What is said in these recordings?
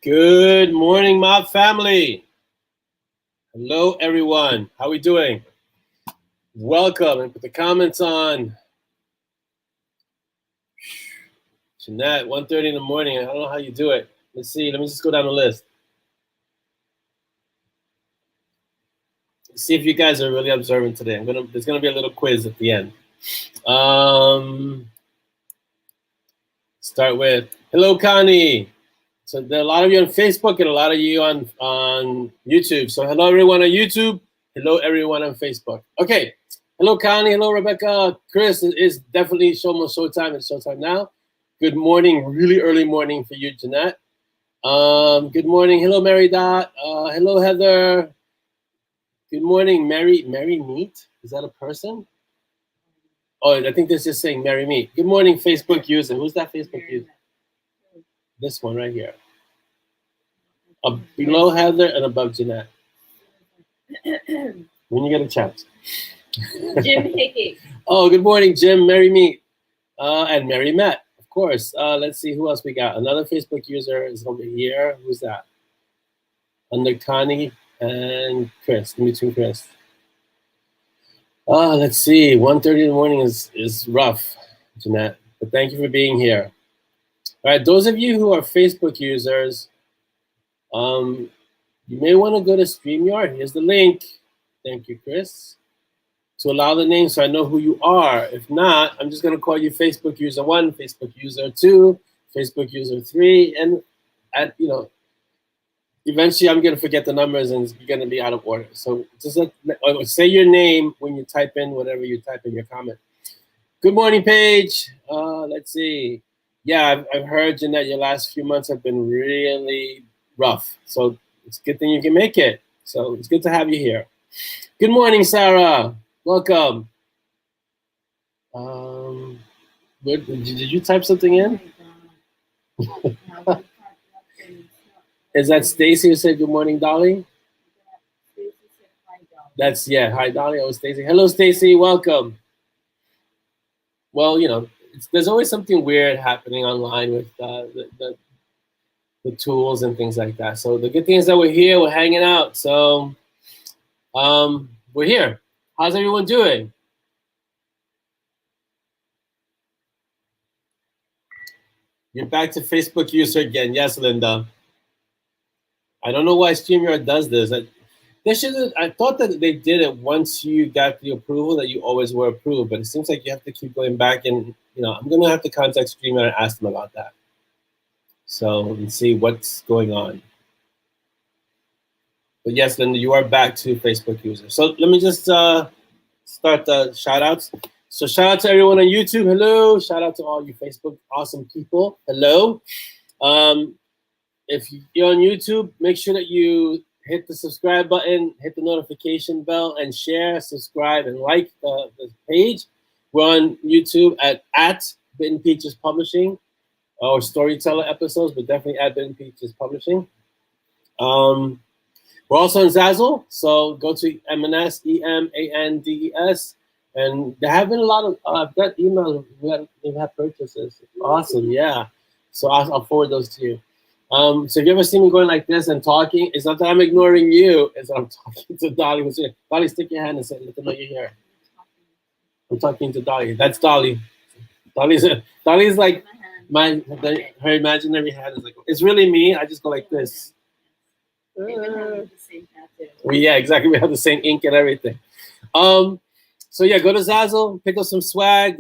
Good morning, mob family. Hello, everyone. How we doing? Welcome, and put the comments on. Jeanette, 1:30 in the morning. I don't know how you do it. Let's see. Let me just go down the list. See if you guys are really observant today. There's gonna be a little quiz at the end. Start with hello, Connie. So there are a lot of you on Facebook and a lot of you on YouTube. So hello, everyone on YouTube. Hello, everyone on Facebook. Okay. Hello, Connie. Hello, Rebecca. Chris, it's definitely showtime. It's showtime now. Good morning. Really early morning for you, Jeanette. Good morning. Hello, Mary Dot. Hello, Heather. Good morning, Mary Meat. Is that a person? Oh, I think this is saying Mary Meat. Good morning, Facebook user. Who's that Facebook user? This one right here. Below Heather and above Jeanette. When you get a chance. Jim Hickey. Oh, good morning, Jim, Mary Meat, and Mary Met, of course. Let's see who else we got. Another Facebook user is over here. Who's that? Under Connie and Chris. In between Chris. Let's see. 1:30 in the morning is rough, Jeanette. But thank you for being here. All right, those of you who are Facebook users, you may want to go to StreamYard. Here's the link. Thank you, Chris. To allow the name so I know who you are. If not, I'm just going to call you Facebook user 1, Facebook user 2, Facebook user 3, and eventually I'm going to forget the numbers and it's going to be out of order. So just say your name when you type in whatever you type in your comment. Good morning, Paige. Let's see. Yeah, I've heard, Jeanette, your last few months have been really rough. So it's a good thing you can make it. So it's good to have you here. Good morning, Sarah. Welcome. Did you type something in? Is that Stacy who said good morning, Dolly? That's, yeah, hi, Dolly. Oh, Stacy. Hello, Stacy. Welcome. Well, there's always something weird happening online with the tools and things like that. So the good thing is that we're here, we're hanging out. So we're here. How's everyone doing? You're back to Facebook user again. Yes, Linda. I don't know why StreamYard does this. I thought that they did it once you got the approval that you always were approved, but it seems like you have to keep going back and, I'm going to have to contact StreamYard and ask them about that. So let's see what's going on. But yes, Linda, you are back to Facebook user. So let me just start the shout outs. So shout out to everyone on YouTube. Hello. Shout out to all you Facebook awesome people. Hello. If you're on YouTube, make sure that you hit the subscribe button, hit the notification bell, and share, subscribe, and like the page. We're on YouTube at Bitten Peaches Publishing, or Storyteller episodes, but definitely at Bitten Peaches Publishing. We're also on Zazzle, so go to M&S, EMANDES, and there have been a lot of, I've got emails, we've had purchases. Awesome, yeah. So I'll forward those to you. So if you ever see me going like this and talking, it's not that I'm ignoring you, it's that I'm talking to Dolly. Dolly, stick your hand and say, let them know you're here. I'm talking to Dolly. That's Dolly. Dolly's like her imaginary hand is like, it's really me. I just go like this. Yeah, exactly. We have the same ink and everything. So yeah, go to Zazzle, pick up some swag.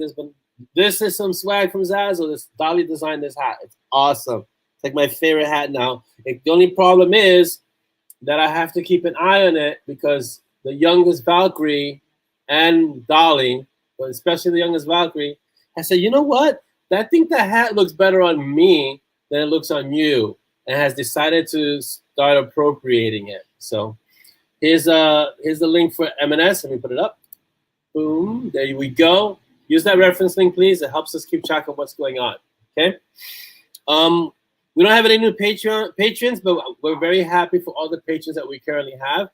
This is some swag from Zazzle. Dolly designed this hat. It's awesome. It's like my favorite hat now. The only problem is that I have to keep an eye on it because the youngest Valkyrie and Dolly, but especially the youngest Valkyrie, I said, you know what? I think that hat looks better on me than it looks on you, and has decided to start appropriating it. So here's the link for M&S. Let me put it up. Boom. There we go. Use that reference link, please. It helps us keep track of what's going on. Okay. We don't have any new patrons, but we're very happy for all the patrons that we currently have.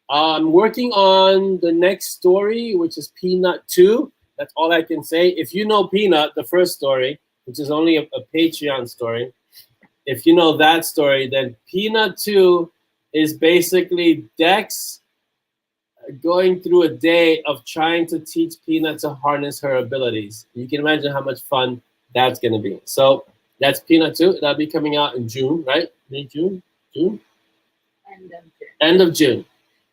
I'm working on the next story, which is Peanut 2. That's all I can say. If you know Peanut, the first story, which is only a Patreon story, if you know that story, then Peanut 2 is basically Dex going through a day of trying to teach Peanut to harness her abilities. You can imagine how much fun that's going to be. So that's Peanut 2. That'll be coming out in June, right? May, June? June? End of June. End of June.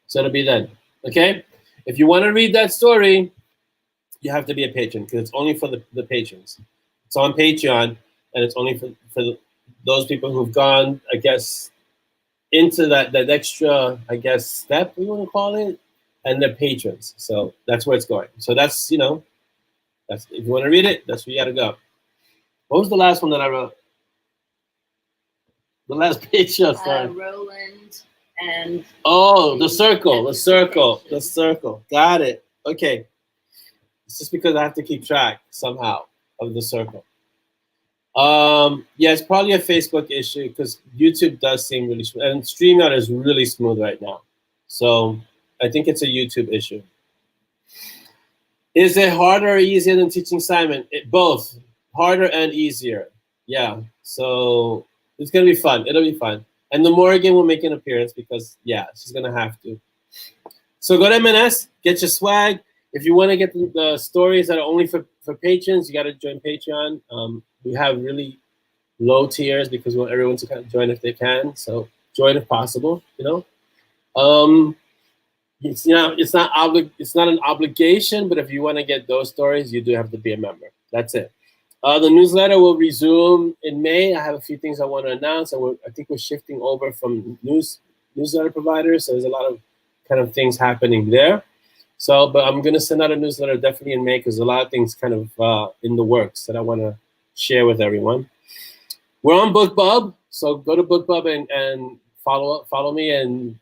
So it'll be then. Okay? If you want to read that story, you have to be a patron because it's only for the patrons. It's on Patreon, and it's only for those people who've gone, I guess, into that extra, I guess, step, we want to call it, and they're patrons. So that's where it's going. So that's, that's, if you want to read it, that's where you got to go. What was the last one that I wrote? The last page, sorry. Roland and... Oh, the circle. Got it. Okay. It's just because I have to keep track somehow of the circle. Yeah, it's probably a Facebook issue because YouTube does seem really smooth, and StreamYard is really smooth right now. So I think it's a YouTube issue. Is it harder or easier than teaching Simon? Both, harder and easier. Yeah. So it's gonna be fun. It'll be fun. And the Morgan will make an appearance because yeah, she's gonna have to. So go to M&S, get your swag. If you want to get the stories that are only for patrons, you got to join Patreon. We have really low tiers because we want everyone to kind of join if they can. So join if possible. It's not an obligation, but if you want to get those stories, you do have to be a member. That's it. The newsletter will resume in May. I have a few things I want to announce, and I think we're shifting over from newsletter providers. So there's a lot of kind of things happening there. So, but I'm going to send out a newsletter definitely in May because a lot of things kind of in the works that I want to share with everyone. We're on BookBub, so go to BookBub and follow me. And,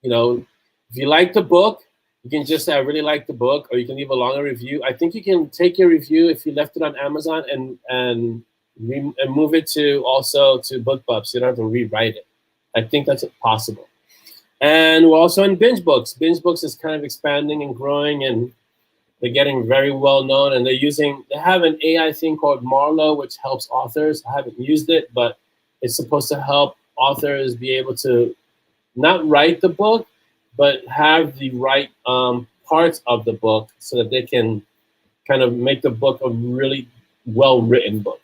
if you like the book, you can just say, I really like the book, or you can leave a longer review. I think you can take your review if you left it on Amazon and move it to BookBub so you don't have to rewrite it. I think that's possible. And we're also in Binge Books. Binge Books is kind of expanding and growing, and they're getting very well known. And they have an AI thing called Marlowe, which helps authors. I haven't used it, but it's supposed to help authors be able to not write the book, but have the right parts of the book so that they can kind of make the book a really well-written book.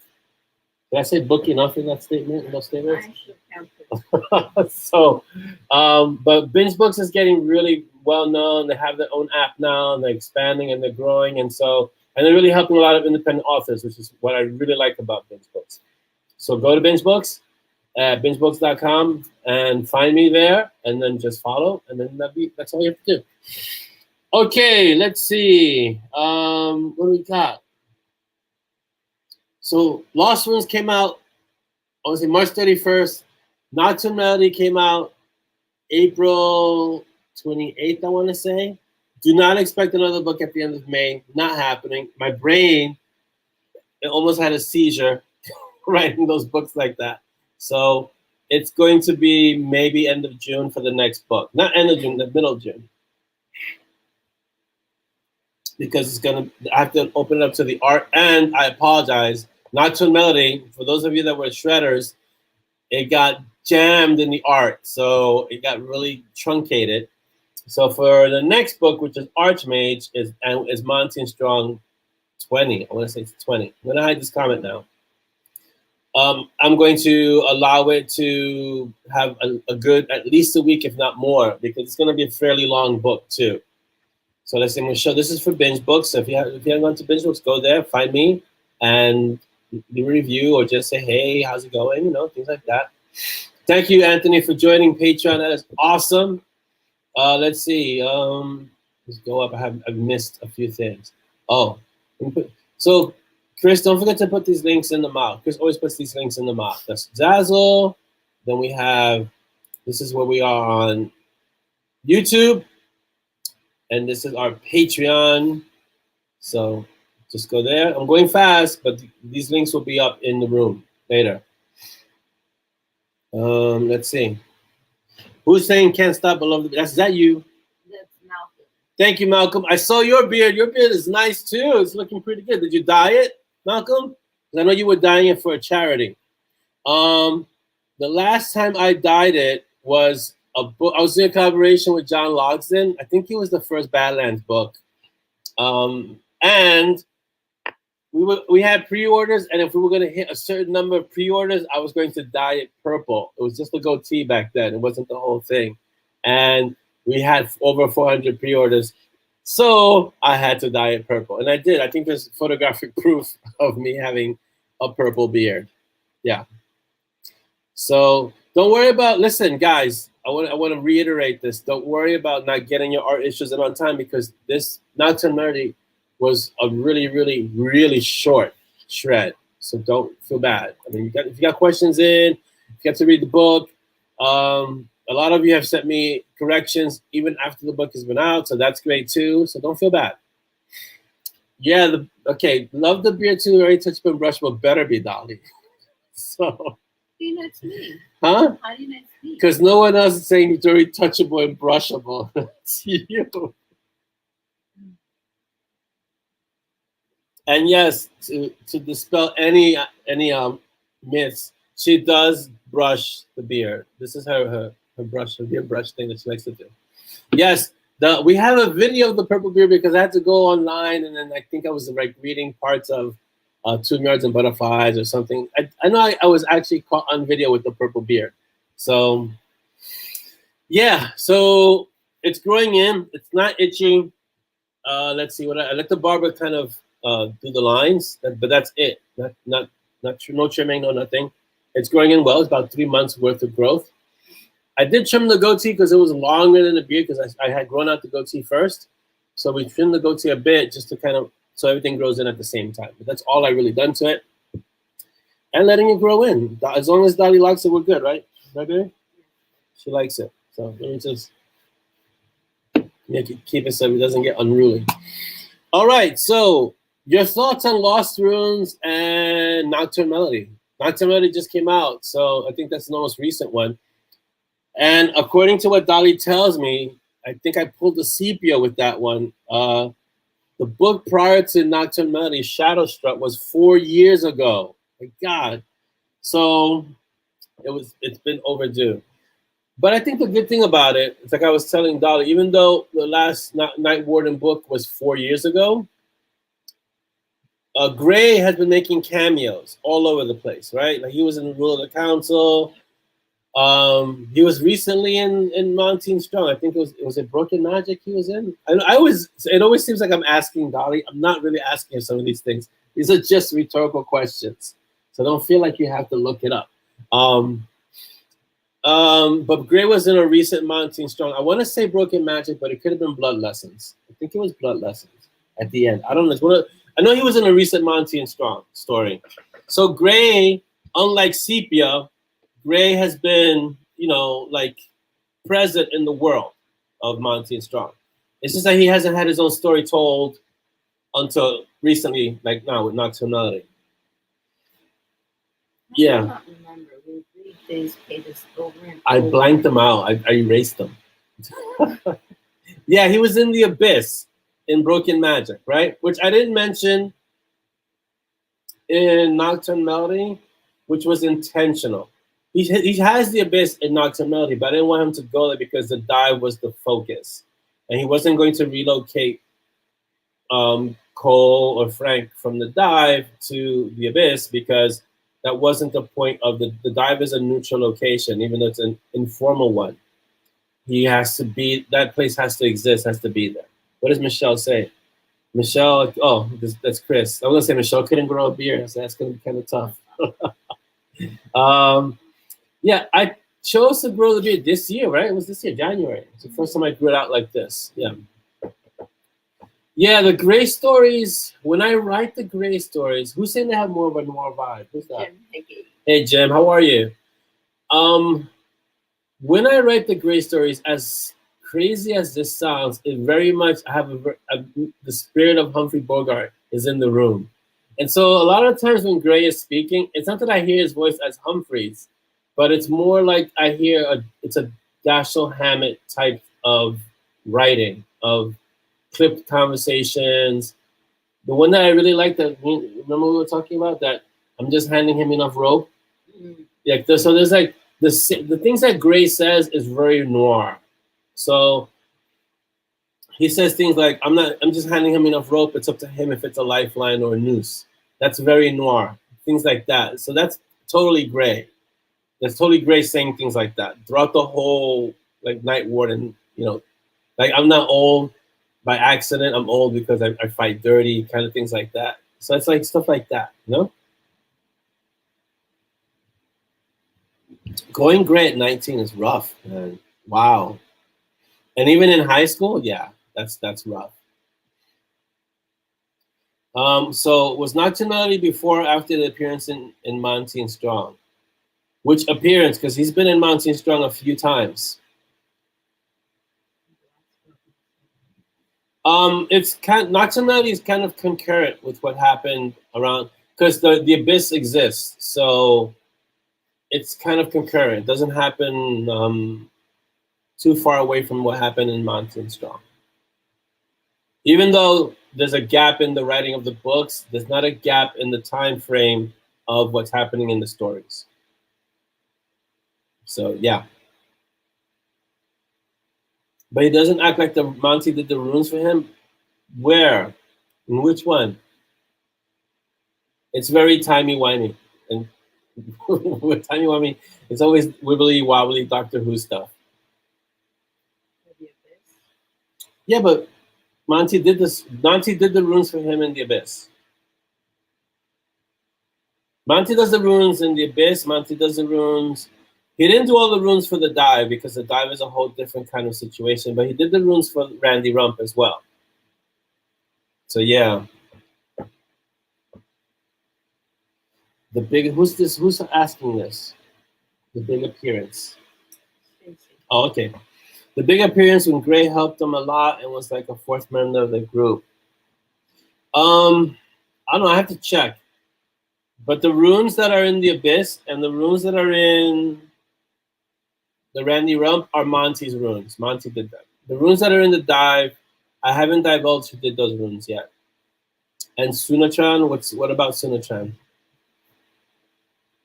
Did I say book enough in that statement? In those statements? I should count it. So, but Binge Books is getting really well known. They have their own app now, and they're expanding and they're growing, and they're really helping a lot of independent authors, which is what I really like about Binge Books. So go to Binge Books at bingebooks.com and find me there, and then just follow, and then that's all you have to do. Okay, let's see. What do we got? So Lost Ones came out, obviously March 31st. Nocturne Melody came out April 28th, I want to say. Do not expect another book at the end of May. Not happening. My brain, it almost had a seizure writing those books like that. So it's going to be maybe end of June for the next book. Not end of June, the middle of June. Because I have to open it up to the art. And I apologize. Nocturne Melody, for those of you that were shredders, it got jammed in the art. So it got really truncated. So for the next book, which is Archmage, is Monty and Strong 20. I want to say it's 20. I'm going to hide this comment now. I'm going to allow it to have a good, at least a week, if not more, because it's going to be a fairly long book too. So let's say, Michelle, this is for Binge Books. So if you haven't gone to Binge Books, go there, find me, and do a review, or just say, hey, how's it going? Things like that. Thank you, Anthony, for joining Patreon. That is awesome. Let's see. Let's go up. I've missed a few things. So Chris, don't forget to put these links in the mouth. Chris always puts these links in the mouth. That's Zazzle. Then we have, this is where we are on YouTube. And this is our Patreon. So just go there. I'm going fast, but these links will be up in the room later. Let's see. Who's saying can't stop beloved? Is that you? That's Malcolm. Thank you, Malcolm. I saw your beard. Your beard is nice too. It's looking pretty good. Did you dye it, Malcolm? I know you were dyeing it for a charity. The last time I dyed it was a book. I was in a collaboration with John Logsdon. I think he was the first Badlands book. And we had pre-orders, and if we were going to hit a certain number of pre-orders, I was going to dye it purple. It was just a goatee back then. It wasn't the whole thing. And we had over 400 pre-orders. So I had to dye it purple. And I did. I think there's photographic proof of me having a purple beard. Yeah. So don't worry about, listen, guys, I want to reiterate this. Don't worry about not getting your art issues in on time, because this Nocturne Melody was a really, really, really short shred. So don't feel bad. I mean, if you got questions in, if you have to read the book, a lot of you have sent me corrections even after the book has been out, so that's great too. So don't feel bad. Yeah, okay, love the beard too, very touchable and brushable, better be Dolly. So. How do you know it's me? Huh? How do you know it's me? Because no one else is saying it's very touchable and brushable. It's you. And yes, to dispel any myths, she does brush the beard. This is her brush, her beard brush thing that she likes to do. Yes, we have a video of the purple beard because I had to go online, and then I think I was like reading parts of 2 Yards and Butterflies or something. I know I was actually caught on video with the purple beard. So yeah, so it's growing in. It's not itching. Let's see what I let the barber kind of do the lines, but that's it. No trimming, no nothing. It's growing in well. It's about 3 months worth of growth. I did trim the goatee because it was longer than the beard because I had grown out the goatee first. So we trimmed the goatee a bit just to kind of, so everything grows in at the same time. But that's all I really done to it. And letting it grow in. As long as Dolly likes it, we're good, right? Right, baby? She likes it. So let me just keep it so it doesn't get unruly. All right, so your thoughts on Lost Runes and Nocturne Melody. Nocturne Melody just came out, so I think that's the most recent one. And according to what Dolly tells me, I think I pulled the sepia with that one. The book prior to Nocturne Melody, Shadowstruck, was 4 years ago. My God. So it's been overdue. But I think the good thing about it, it's like I was telling Dolly, even though the last Night Warden book was 4 years ago, Gray has been making cameos all over the place, right? Like he was in the Rule of the Council. He was recently in Mountain Strong. I think it was Broken Magic he was in. It always seems like I'm asking Dolly. I'm not really asking her some of these things. These are just rhetorical questions. So don't feel like you have to look it up. But Gray was in a recent Mountain Strong. I want to say Broken Magic, but it could have been Blood Lessons. I think it was Blood Lessons at the end. I don't know. I know he was in a recent Mountain Strong story. So Gray, unlike Sepia, Gray has been, like present in the world of Mountain Strong. It's just that he hasn't had his own story told until recently, like now with Nocturne Melody. Yeah. I don't remember. We read these pages over and I over. blanked them out. I erased them. Yeah, he was in the Abyss in Broken Magic, right? Which I didn't mention in Nocturne Melody, which was intentional. He has the Abyss in Nocturne Melody, but I didn't want him to go there because the dive was the focus. And he wasn't going to relocate Cole or Frank from the dive to the Abyss because that wasn't the point of the dive is a neutral location, even though it's an informal one. He has to be, that place has to exist, has to be there. What does Michelle say? Michelle, that's Chris. I was gonna say Michelle couldn't grow a beard, so that's gonna be kind of tough. Yeah, I chose to grow the beard this year, right? It was this year, January. It's the first time I grew it out like this. Yeah. Yeah, the Gray stories, when I write the Gray stories, who's saying they have more of a noir vibe? Who's that? Jim, Hey, Jim, how are you? When I write the Gray stories, as crazy as this sounds, it very much, I have the spirit of Humphrey Bogart is in the room. And so a lot of times when Gray is speaking, it's not that I hear his voice as Humphrey's, but it's more like I hear it's a Dashiell Hammett type of writing, of clipped conversations. The one that I really like, that remember we were talking about, that I'm just handing him enough rope. Yeah, so there's like the things that Gray says is very noir. So he says things like, I'm just handing him enough rope, it's up to him if it's a lifeline or a noose. That's very noir. Things like that. So that's totally Gray. That's totally Gray saying things like that throughout the whole like Night Warden, like I'm not old by accident, I'm old because I fight dirty, kind of things like that. So it's like stuff like that, Going Gray at 19 is rough, man. Wow. And even in high school, yeah, that's rough. So was Nationality before or after the appearance in Monty and Strong? Which appearance? Because he's been in Monty and Strong a few times. It's Nationality is kind of concurrent with what happened around, because the Abyss exists, so it's kind of concurrent. It doesn't happen too far away from what happened in Monty and Strong. Even though there's a gap in the writing of the books, there's not a gap in the time frame of what's happening in the stories. So yeah. But he doesn't act like the Monty did the runes for him. Where? In which one? It's very timey-wimey. And with timey-wimey, it's always wibbly-wobbly Doctor Who stuff. Yeah, but Monty did the runes for him in the Abyss. Monty does the runes in the Abyss. Monty does the runes. He didn't do all the runes for the dive because the dive is a whole different kind of situation, but he did the runes for Randy Rump as well. So yeah. The big, who's this? Who's asking this? The big appearance. Oh, okay. The big appearance when Gray helped him a lot and was like a fourth member of the group. I don't know. I have to check. But the runes that are in the Abyss and the runes that are in the Randy Rump are Monty's runes. Monty did that. The runes that are in the dive, I haven't divulged who did those runes yet. And Sunachan, what about Sunachan?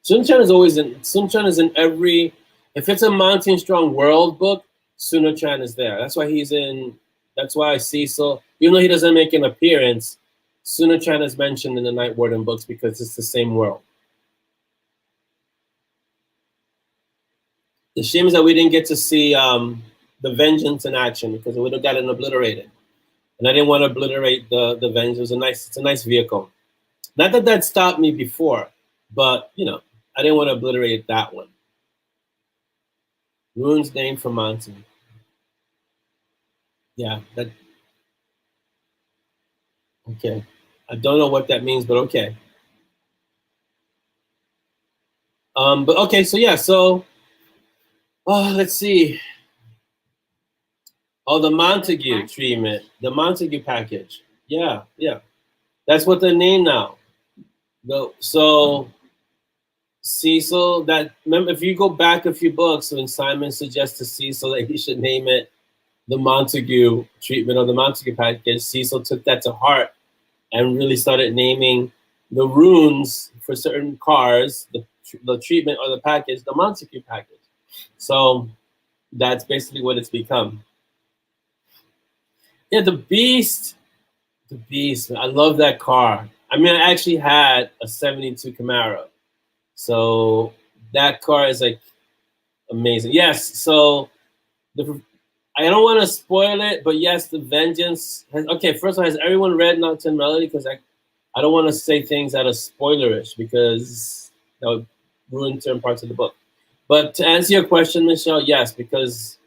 Sunachan is always in. Sunachan is in every. If it's a Monty and Strong World book, Sunachan is there. That's why he's in. That's why Cecil, even though he doesn't make an appearance, Sunachan is mentioned in the Night Warden books because it's the same world. The shame is that we didn't get to see the Vengeance in action because it would have gotten obliterated, and I didn't want to obliterate the Vengeance. It's a nice vehicle. Not that that stopped me before, but I didn't want to obliterate that one. Rune's name for Monty. Yeah, that. Okay. I don't know what that means, but okay. But okay, so yeah, let's see. Oh, the Montague treatment, the Montague package. Yeah. That's what they name now. So Cecil, remember, if you go back a few books when Simon suggests to Cecil that he should name it the Montague treatment or the Montague package, Cecil took that to heart and really started naming the runes for certain cars, the treatment or the package, the Montague package. So that's basically what it's become. Yeah, the Beast. I love that car. I mean, I actually had a 72 Camaro. So that car is like amazing. Yes, so I don't want to spoil it, but yes, the Vengeance okay, first of all, has everyone read Nocturne Melody? Because I don't want to say things that are spoilerish because that would ruin certain parts of the book. But to answer your question, Michelle, yes, because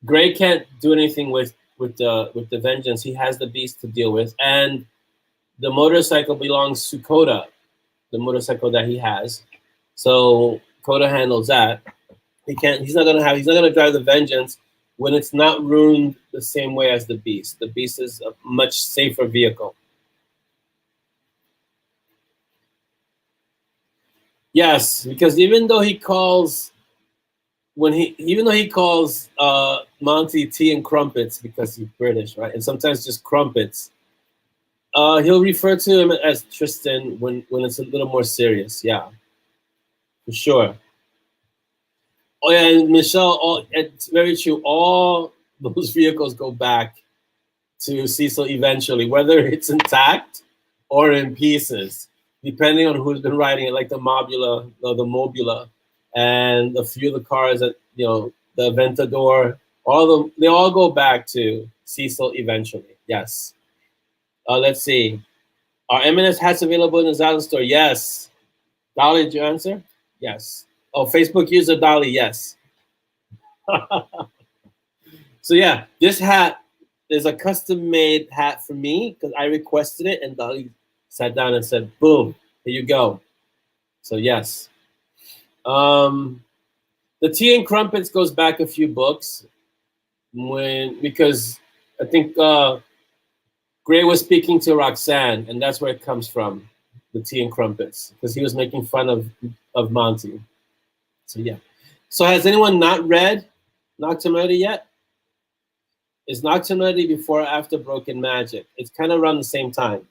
Gray can't do anything with the Vengeance. He has the Beast to deal with, and the motorcycle belongs to Coda, the motorcycle that he has. So Coda handles that. He's not gonna drive the Vengeance when it's not ruined the same way as the Beast. The Beast is a much safer vehicle. Yes, because even though he calls Monty tea and crumpets because he's British, right? And sometimes just crumpets. He'll refer to him as Tristan when it's a little more serious. Yeah. for sure. Oh yeah, and Michelle, it's very true. All those vehicles go back to Cecil eventually, whether it's intact or in pieces, depending on who's been riding it, like the Mobula or the Mobula, and a few of the cars that the Aventador. They all go back to Cecil eventually. Yes. Let's see. Are M&S hats available in the Zazzle store? Yes. Dolly, did you answer? Yes. Oh, Facebook user Dolly, yes. So yeah, this hat is a custom-made hat for me because I requested it, and Dolly sat down and said, "Boom, here you go." So yes. The Tea and Crumpets goes back a few books because I think Gray was speaking to Roxanne, and that's where it comes from, the Tea and Crumpets, because he was making fun of Monty. So yeah. So has anyone not read Nocturnity yet? Is Nocturnity before or after Broken Magic? It's kind of around the same time.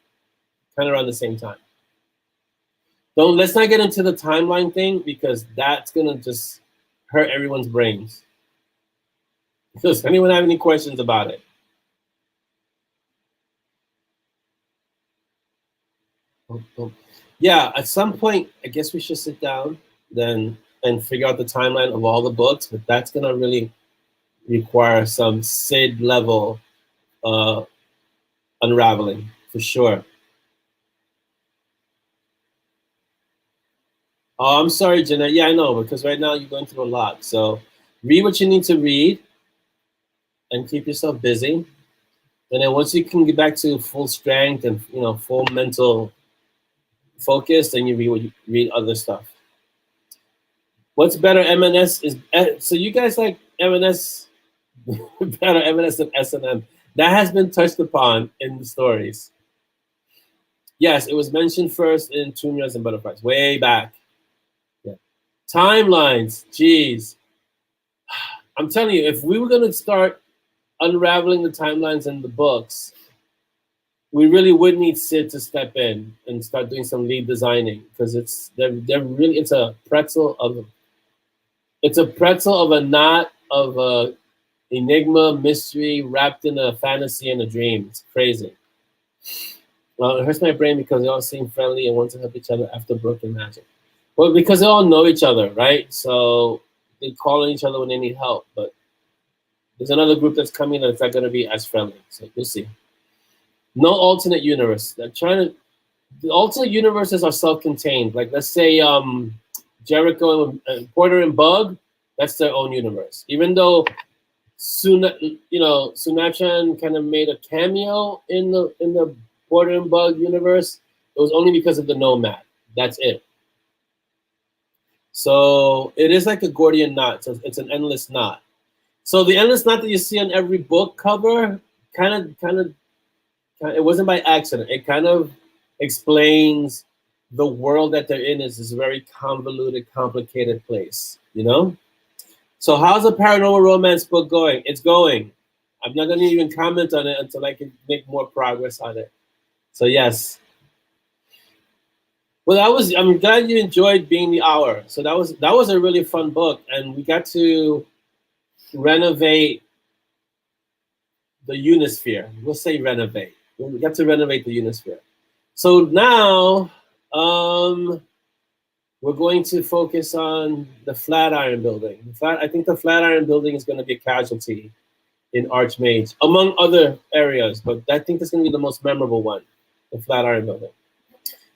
Let's not get into the timeline thing because that's gonna just hurt everyone's brains. Does anyone have any questions about it? Yeah, at some point, I guess we should sit down then and figure out the timeline of all the books, but that's gonna really require some Sid level unraveling for sure. Oh, I'm sorry, Jeanette. Yeah, I know, because right now you're going through a lot. So read what you need to read and keep yourself busy. And then once you can get back to full strength and full mental focus, then you read other stuff. What's better, M&S is so you guys like M&S better M&S than S&M. That has been touched upon in the stories. Yes, it was mentioned first in Tunias and Butterflies, way back. Yeah. Timelines, jeez. I'm telling you, if we were going to start unraveling the timelines in the books, we really would need Sid to step in and start doing some lead designing because it's a pretzel of a knot of a enigma mystery wrapped in a fantasy and a dream. It's crazy. Well, it hurts my brain because they all seem friendly and want to help each other after Broken Magic. Well, because they all know each other, right? So they call on each other when they need help. But there's another group that's coming that's not going to be as friendly. So you'll see. No alternate universe. The alternate universes are self-contained. Like let's say Jericho and Porter and Bug, that's their own universe. Even though Sunachan kind of made a cameo in the Porter and Bug universe, it was only because of the Nomad. That's it. So it is like a Gordian knot. So it's an endless knot. So the endless knot that you see on every book cover, kind of, it wasn't by accident. It kind of explains the world that they're in is this very convoluted, complicated place. So how's the paranormal romance book going? It's going. I'm not going to even comment on it until I can make more progress on it. So yes. Well, I'm glad you enjoyed Being the Hour. So that was a really fun book, and we got to renovate the Unisphere. We'll say renovate. We got to renovate the Unisphere. So now we're going to focus on the Flatiron Building. I think the Flatiron Building is going to be a casualty in Archmage, among other areas, but I think that's going to be the most memorable one, the Flatiron Building.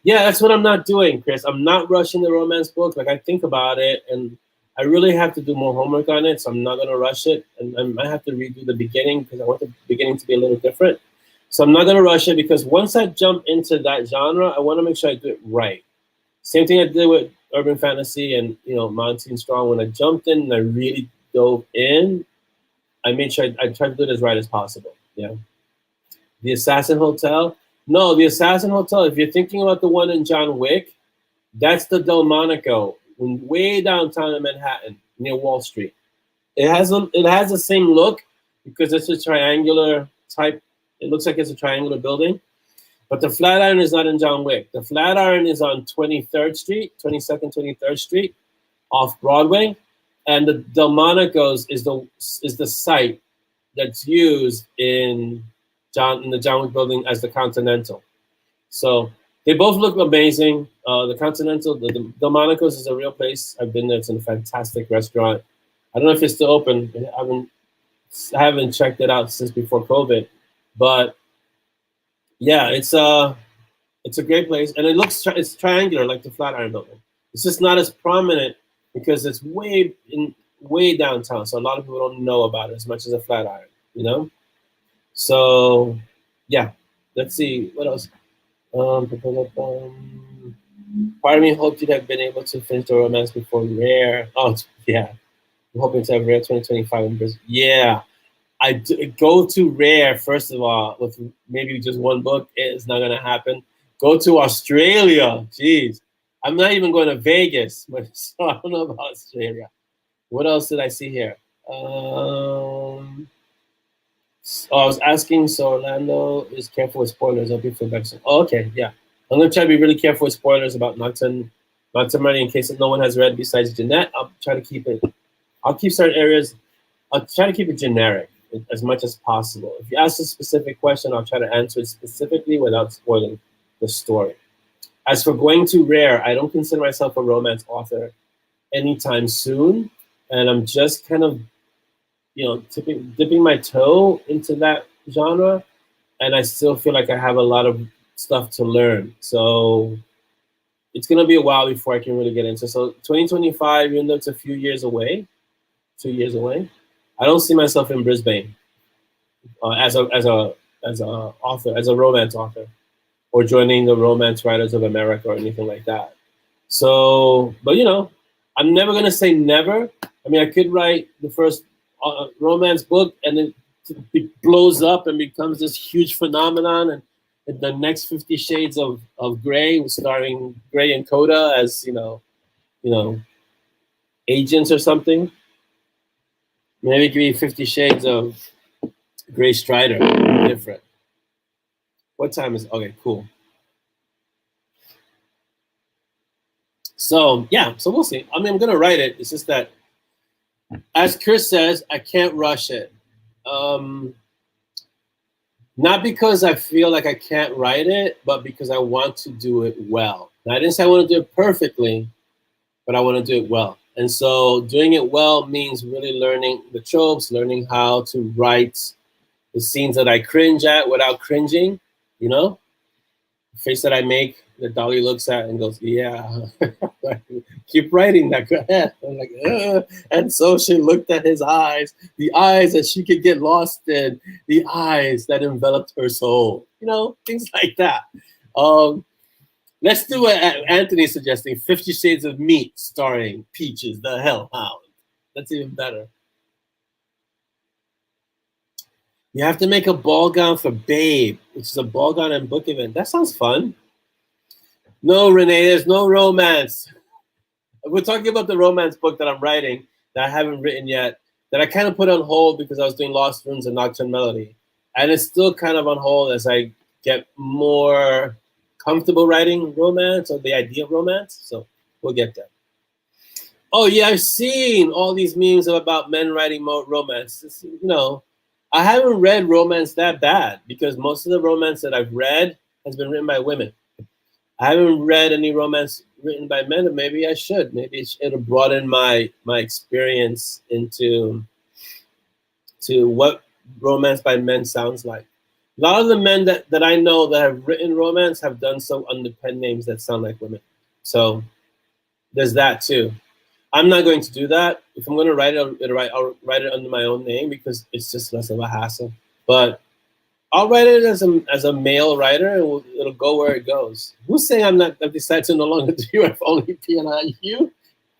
Yeah, that's what I'm not doing, Chris. I'm not rushing the romance book. Like I think about it, and I really have to do more homework on it, so I'm not going to rush it. And I might have to redo the beginning because I want the beginning to be a little different. So I'm not going to rush it because once I jump into that genre, I want to make sure I do it right. Same thing I did with urban fantasy and Monty and Strong. When I jumped in and I really dove in, I made sure I tried to do it as right as possible. Yeah. The Assassin Hotel. No, the Assassin Hotel, if you're thinking about the one in John Wick, that's the Delmonico, way downtown in Manhattan, near Wall Street. It has the same look because it's a triangular type. It looks like it's a triangular building. But the Flatiron is not in John Wick. The Flatiron is on 23rd Street, 22nd, 23rd Street. off Broadway, and the Delmonico's is the site that's used in the John Wick building as the Continental. So they both look amazing. The Continental, the Delmonico's is a real place. I've been there. It's a fantastic restaurant. I don't know if it's still open. I haven't checked it out since before COVID, but yeah, it's a great place, and it's triangular like the Flatiron Building. It's just not as prominent because it's way downtown, so a lot of people don't know about it as much as a Flatiron, you know. So yeah, let's see what else. Part of me hoped you'd have been able to finish the romance before Rare. Oh yeah, I'm hoping to have Rare 2025 in Brisbane. Yeah, go to Rare first of all with maybe just one book. It's not gonna happen. Go to Australia. Jeez, I'm not even going to Vegas, but so I don't know about Australia. What else did I see here? I was asking, so Orlando is careful with spoilers. I'll be for better. Oh, okay, yeah. I'm gonna try to be really careful with spoilers about Nocturne Money in case no one has read besides Jeanette. I'll try to keep it. I'll keep certain areas. I'll try to keep it generic as much as possible. If you ask a specific question, I'll try to answer it specifically without spoiling the story. As for going to Rare, I don't consider myself a romance author anytime soon, and I'm just kind of, dipping my toe into that genre, and I still feel like I have a lot of stuff to learn. So it's gonna be a while before I can really get into. So 2025, even though it's a few years away, 2 years away, I don't see myself in Brisbane as a author, as a romance author, or joining the Romance Writers of America or anything like that. So, but I'm never gonna say never. I mean, I could write the first romance book and then it blows up and becomes this huge phenomenon, and the next 50 Shades of Grey, starring Grey and Coda as agents or something. Maybe it could be 50 Shades of Grey Strider, different. What time is it? Okay, cool. So yeah, so we'll see. I mean, I'm gonna write it. It's just that, as Chris says, I can't rush it. Not because I feel like I can't write it, but because I want to do it well. Now, I didn't say I want to do it perfectly, but I want to do it well. And so doing it well means really learning the tropes, learning how to write the scenes that I cringe at without cringing, the face that I make that Dolly looks at and goes, yeah, keep writing that, go ahead. I'm like, ugh. And so she looked at his eyes, the eyes that she could get lost in, the eyes that enveloped her soul, things like that. Let's do what Anthony's suggesting, 50 Shades of Meat starring Peaches the Hellhound. That's even better. You have to make a ball gown for Babe, which is a ball gown and book event. That sounds fun. No, Renee, there's no romance. We're talking about the romance book that I'm writing that I haven't written yet, that I kind of put on hold because I was doing Lost Runes and Nocturne Melody. And it's still kind of on hold as I get more comfortable writing romance, or the idea of romance. So we'll get there. Oh, yeah, I've seen all these memes about men writing romance. I haven't read romance that bad because most of the romance that I've read has been written by women. I haven't read any romance written by men, and maybe I should. Maybe it'll broaden my experience into what romance by men sounds like. A lot of the men that I know that have written romance have done so under pen names that sound like women. So there's that too. I'm not going to do that. If I'm going to write it, I'll write it under my own name because it's just less of a hassle. But I'll write it as a male writer, and it'll go where it goes. Who's saying I've decided to no longer do UF only P&IU?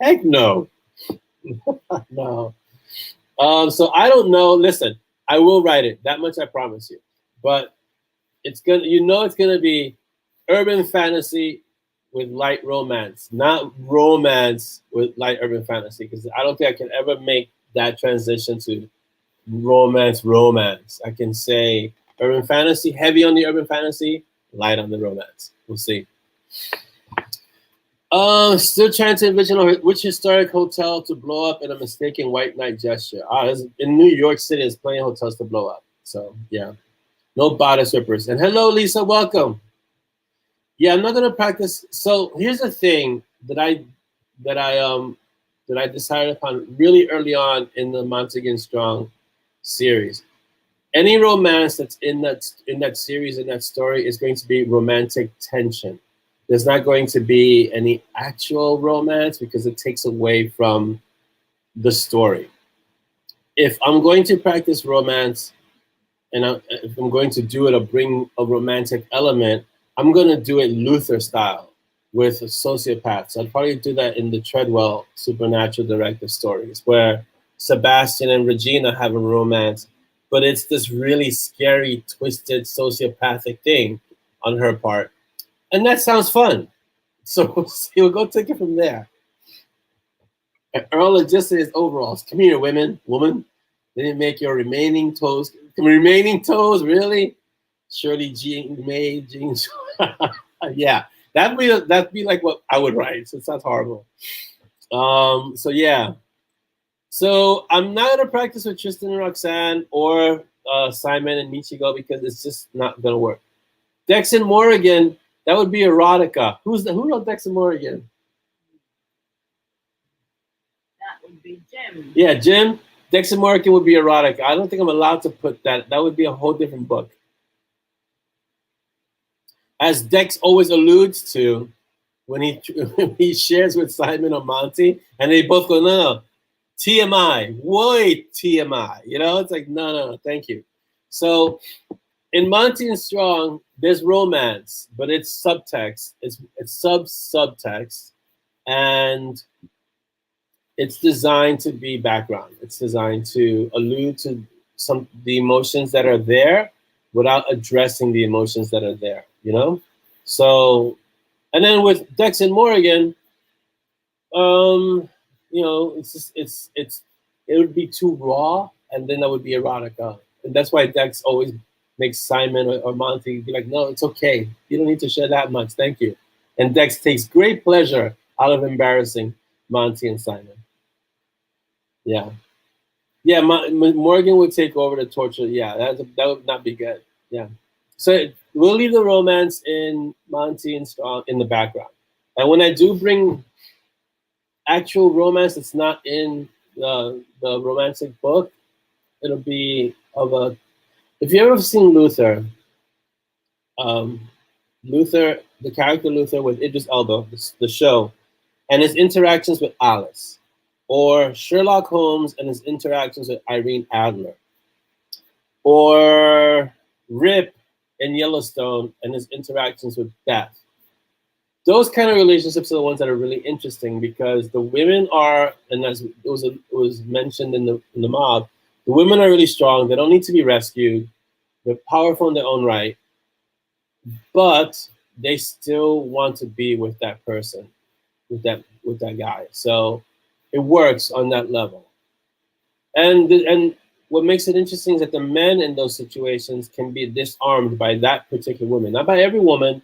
Heck no. No. So I don't know. Listen, I will write it. That much I promise you. But it's gonna be urban fantasy with light romance, not romance with light urban fantasy, because I don't think I can ever make that transition to romance. I can say urban fantasy, heavy on the urban fantasy, light on the romance. We'll see. Still trying to envision which historic hotel to blow up in a mistaken white knight gesture. In New York City, there's plenty of hotels to blow up. So yeah, no bodice rippers. And hello, Lisa, welcome. Yeah, I'm not gonna practice. So here's the thing that I that I decided upon really early on in the Montague and Strong series. Any romance that's in that series, in that story, is going to be romantic tension. There's not going to be any actual romance because it takes away from the story. If I'm going to practice romance and if I'm going to do it or bring a romantic element, I'm going to do it Luther style with sociopaths. I'd probably do that in the Treadwell Supernatural Directive stories where Sebastian and Regina have a romance, but it's this really scary, twisted, sociopathic thing on her part. And that sounds fun. So we'll go take it from there. And Earl adjusted his overalls. Come here, woman. They didn't make your remaining toes. Remaining toes, really? Shirley Jean May jeans. Yeah, that'd be like what I would write. So it sounds horrible. So yeah. So I'm not gonna practice with Tristan and Roxanne or Simon and Michigo because it's just not gonna work. Dex and Morrigan, that would be erotica. Who wrote Dex and Morrigan? That would be Jim. Yeah, Jim. Dex and Morrigan would be erotica. I don't think I'm allowed to put that. That would be a whole different book. As Dex always alludes to when he shares with Simon or Monty, and they both go, no, TMI, wait, TMI. You know, it's like, no, thank you. So in Monty and Strong, there's romance, but it's subtext. It's subtext, and it's designed to be background. It's designed to allude to the emotions that are there without addressing the emotions that are there, you know? So, and then with Dex and Morrigan, you know, it would be too raw, and then that would be erotica. And that's why Dex always makes Simon or Monty be like, no, it's okay. You don't need to share that much. Thank you. And Dex takes great pleasure out of embarrassing Monty and Simon. Yeah. Yeah, Morgan would take over the torture. Yeah, that would not be good. Yeah. So we'll leave the romance in Monty and Strong in the background. And when I do bring actual romance that's not in the romantic book, it'll be of a... If you ever seen Luther, Luther, the character Luther with Idris Elba, the show, and his interactions with Alice, or Sherlock Holmes and his interactions with Irene Adler, or Rip in Yellowstone and his interactions with Beth. Those kind of relationships are the ones that are really interesting because the women are, and as it was mentioned in the MoB, the women are really strong. They don't need to be rescued. They're powerful in their own right, but they still want to be with that person, with that guy. So it works on that level. And what makes it interesting is that the men in those situations can be disarmed by that particular woman, not by every woman,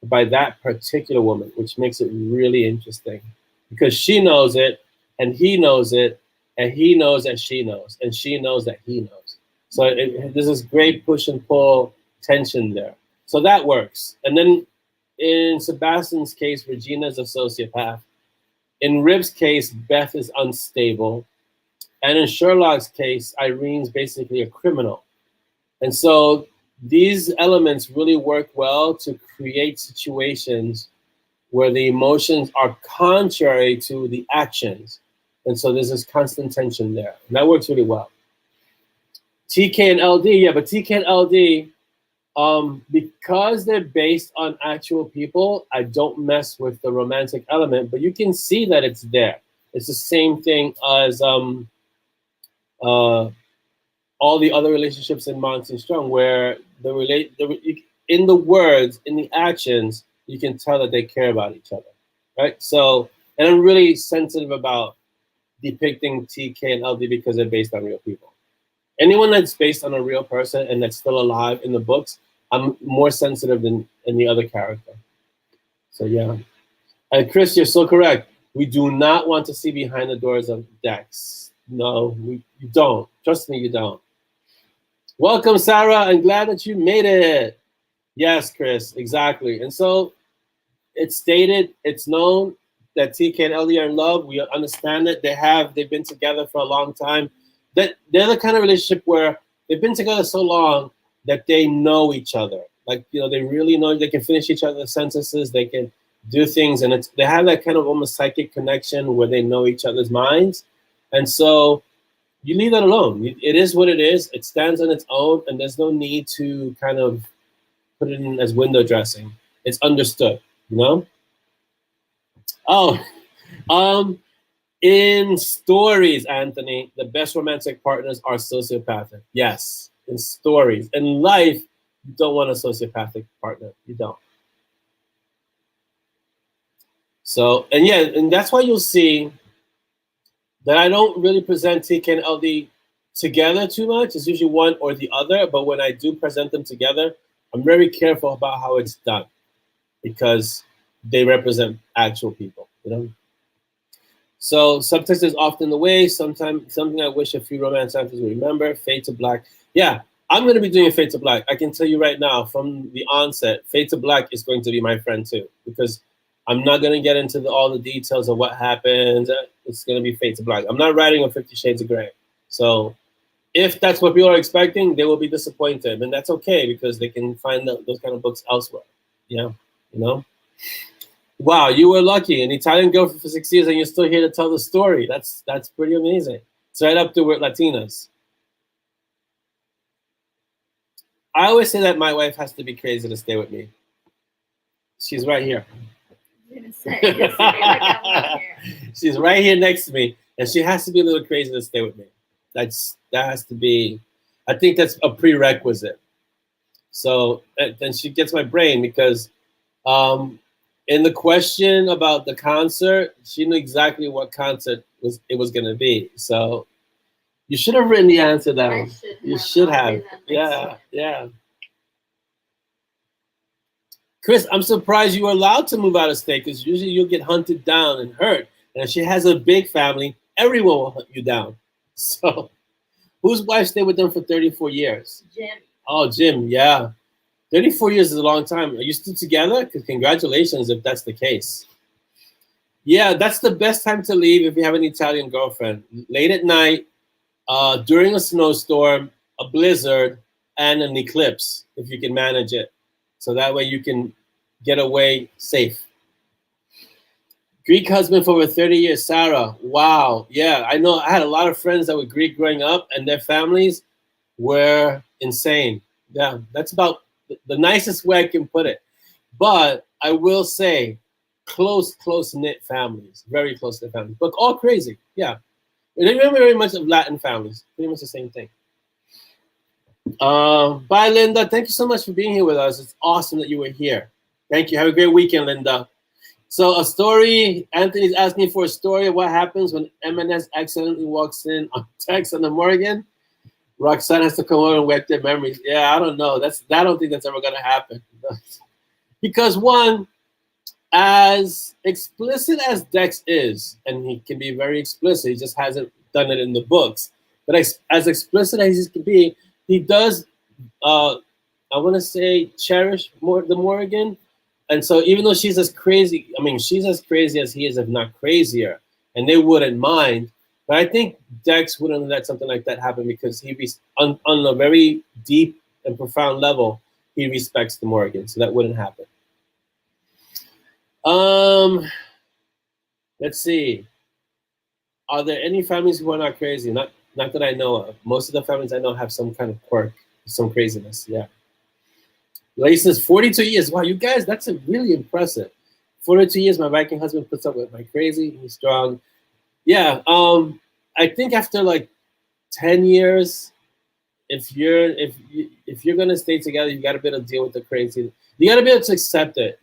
but by that particular woman, which makes it really interesting because she knows it, and he knows it, and he knows that she knows, and she knows that he knows. So there's this great push and pull tension there. So that works. And then in Sebastian's case, Regina's a sociopath. In Rib's case, Beth is unstable. And in Sherlock's case, Irene's basically a criminal. And so these elements really work well to create situations where the emotions are contrary to the actions. And so there's this constant tension there. And that works really well. TK and LD, yeah, but TK and LD, because they're based on actual people, I don't mess with the romantic element, but you can see that it's there. It's the same thing as all the other relationships in Monty and Strong, where in the words, in the actions, you can tell that they care about each other, right? So, and I'm really sensitive about depicting TK and LD because they're based on real people. Anyone that's based on a real person and that's still alive in the books, I'm more sensitive than any other character. So yeah. And Chris, you're so correct. We do not want to see behind the doors of decks. No, you don't. Trust me, you don't. Welcome, Sarah. I'm glad that you made it. Yes, Chris, exactly. And so it's stated, it's known that TK and LD are in love. We understand it. They've been together for a long time. That they're the kind of relationship where they've been together so long that they know each other. Like, they really know, they can finish each other's sentences, they can do things, and they have that kind of almost psychic connection where they know each other's minds. And so you leave that alone. It is what it is. It stands on its own, and there's no need to kind of put it in as window dressing. It's understood, Oh, in stories, Anthony, the best romantic partners are sociopathic. Yes, in stories. In life, you don't want a sociopathic partner. You don't. So, and that's why you'll see that I don't really present TK and LD together too much. It's usually one or the other, but when I do present them together, I'm very careful about how it's done because they represent actual people, So subtext is often the way. Sometimes something I wish a few romance actors would remember. Fade to Black. Yeah, I'm going to be doing Fade to Black. I can tell you right now from the onset, Fade to Black is going to be my friend too, because I'm not going to get into all the details of what happened. It's going to be Fade to Black. I'm not writing on 50 Shades of Grey. So if that's what people are expecting, they will be disappointed. And that's okay because they can find those kind of books elsewhere. Yeah, Wow, you were lucky. An Italian girlfriend for 6 years and you're still here to tell the story. That's pretty amazing. It's right up there with Latinas. I always say that my wife has to be crazy to stay with me. She's right here. She's right here next to me, and she has to be a little crazy to stay with me. That has to be. I think that's a prerequisite. So then she gets my brain because in the question about the concert, she knew exactly what concert it was going to be. So you should have written the answer down. You should have. Yeah. Chris, I'm surprised you were allowed to move out of state because usually you'll get hunted down and hurt. And if she has a big family, everyone will hunt you down. So whose wife stayed with them for 34 years? Jim. Oh, Jim, yeah. 34 years is a long time. Are you still together? Congratulations if that's the case. Yeah, that's the best time to leave if you have an Italian girlfriend. Late at night, during a snowstorm, a blizzard, and an eclipse, if you can manage it. So that way you can get away safe. Greek husband for over 30 years, Sarah. Wow. Yeah, I know. I had a lot of friends that were Greek growing up, and their families were insane. Yeah, that's about the nicest way I can put it. But I will say, close-knit families, very close-knit families, but all crazy. Yeah. And they remember very much of Latin families, pretty much the same thing. Bye, Linda. Thank you so much for being here with us. It's awesome that you were here. Thank you. Have a great weekend, Linda. So a story, Anthony's asking for a story of what happens when M&S accidentally walks in on Tex on the Morgan. Roxanne has to come over and wipe their memories. Yeah, I don't know. I don't think that's ever going to happen. Because one, as explicit as Dex is, and he can be very explicit, he just hasn't done it in the books. But as explicit as he can be, he does, I want to say, cherish the Morgan. And so even though she's as crazy, she's as crazy as he is, if not crazier, and they wouldn't mind. But I think Dex wouldn't let something like that happen because on a very deep and profound level, he respects the Morgan. So that wouldn't happen. Let's see. Are there any families who are not crazy? Not that I know of. Most of the families I know have some kind of quirk, some craziness. Yeah. Lady says 42 years. Wow, you guys, that's really impressive. 42 years, my Viking husband puts up with my crazy. He's strong. Yeah. I think after like 10 years, if you're gonna stay together, you got to be able to deal with the crazy. You got to be able to accept it,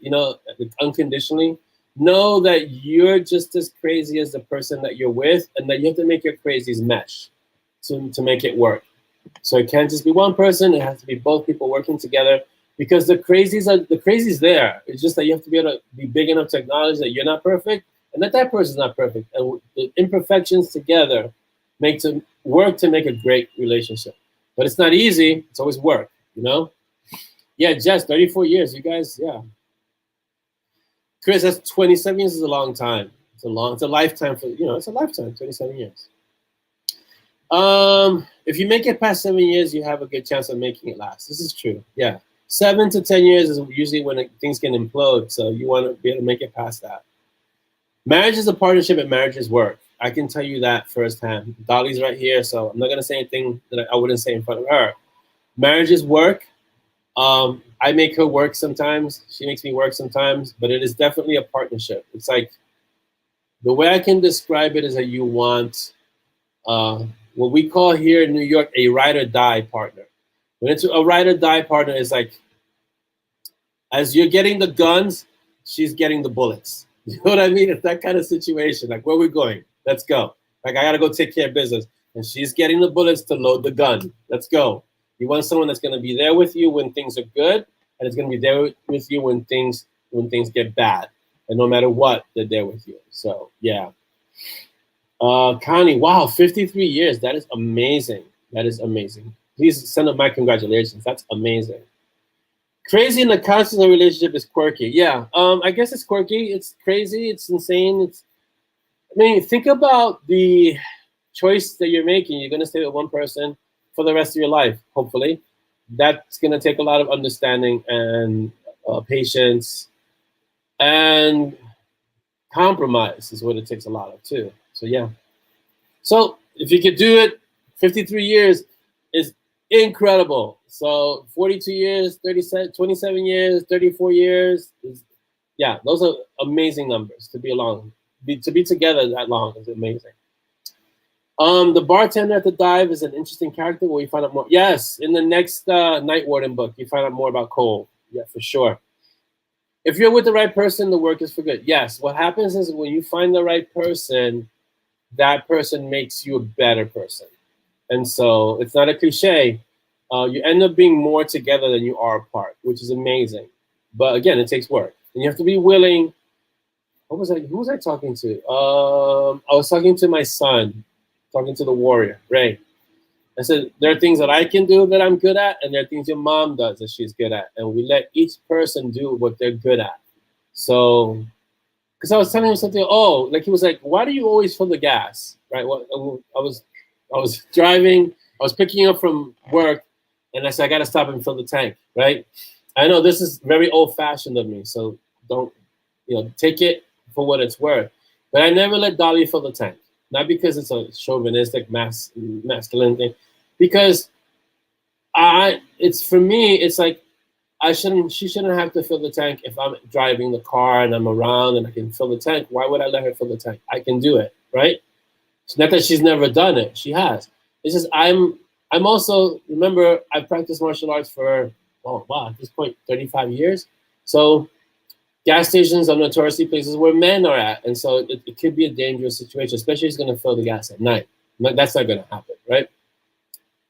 unconditionally. Know that you're just as crazy as the person that you're with, and that you have to make your crazies mesh to make it work. So it can't just be one person. It has to be both people working together because the crazies there. It's just that you have to be able to be big enough to acknowledge that you're not perfect and that person's not perfect, and the imperfections together work to make a great relationship. But it's not easy. It's always work, you know. Yeah, Jess, 34 years. You guys, yeah. Chris, that's 27 years is a long time. It's a lifetime for, it's a lifetime, 27 years. If you make it past 7 years, you have a good chance of making it last. This is true. Yeah. 7 to 10 years is usually when things can implode. So you want to be able to make it past that. Marriage is a partnership and marriage is work. I can tell you that firsthand. Dolly's right here, so I'm not going to say anything that I wouldn't say in front of her. Marriage is work. I make her work sometimes. She makes me work sometimes, but it is definitely a partnership. It's like, the way I can describe it is that you want what we call here in New York a ride or die partner. When it's a ride or die partner, it's like, as you're getting the guns, she's getting the bullets. You know what I mean? It's that kind of situation. Like, where are we going? Let's go. Like, I got to go take care of business. And she's getting the bullets to load the gun. Let's go. You want someone that's going to be there with you when things are good, and it's going to be there with you when things get bad. And no matter what, they're there with you. So, yeah. Connie, wow, 53 years. That is amazing. That is amazing. Please send up my congratulations. That's amazing. Crazy in the constant relationship is quirky. Yeah, I guess it's quirky. It's crazy. It's insane. Think about the choice that you're making. You're going to stay with one person for the rest of your life, hopefully. That's going to take a lot of understanding and patience, and compromise is what it takes a lot of too. So yeah. So if you could do it, 53 years is incredible. So 42 years, 27 years, 34 years. Yeah, those are amazing numbers to be along. To be together that long is amazing. The bartender at the dive is an interesting character where you find out more. Yes, in the next Night Warden book, you find out more about Cole. Yeah, for sure. If you're with the right person, the work is for good. Yes, what happens is when you find the right person, that person makes you a better person. And so it's not a cliche. You end up being more together than you are apart, which is amazing. But again, it takes work. And you have to be willing. Who was I talking to? I was talking to my son, talking to the warrior, Ray. I said, there are things that I can do that I'm good at, and there are things your mom does that she's good at. And we let each person do what they're good at. So, because I was telling him something, he was like, why do you always fill the gas? Right? Well, I was driving, I was picking up from work, and I said, I got to stop and fill the tank, right? I know this is very old-fashioned of me, so don't, take it for what it's worth. But I never let Dolly fill the tank. Not because it's a chauvinistic, masculine thing, because for me, it's like, she shouldn't have to fill the tank if I'm driving the car and I'm around and I can fill the tank. Why would I let her fill the tank? I can do it, right? It's not that she's never done it. She has. It's just I'm also, remember, I've practiced martial arts for, at this point, 35 years. So gas stations are notoriously places where men are at. And so it could be a dangerous situation, especially if he's going to fill the gas at night. That's not going to happen, right?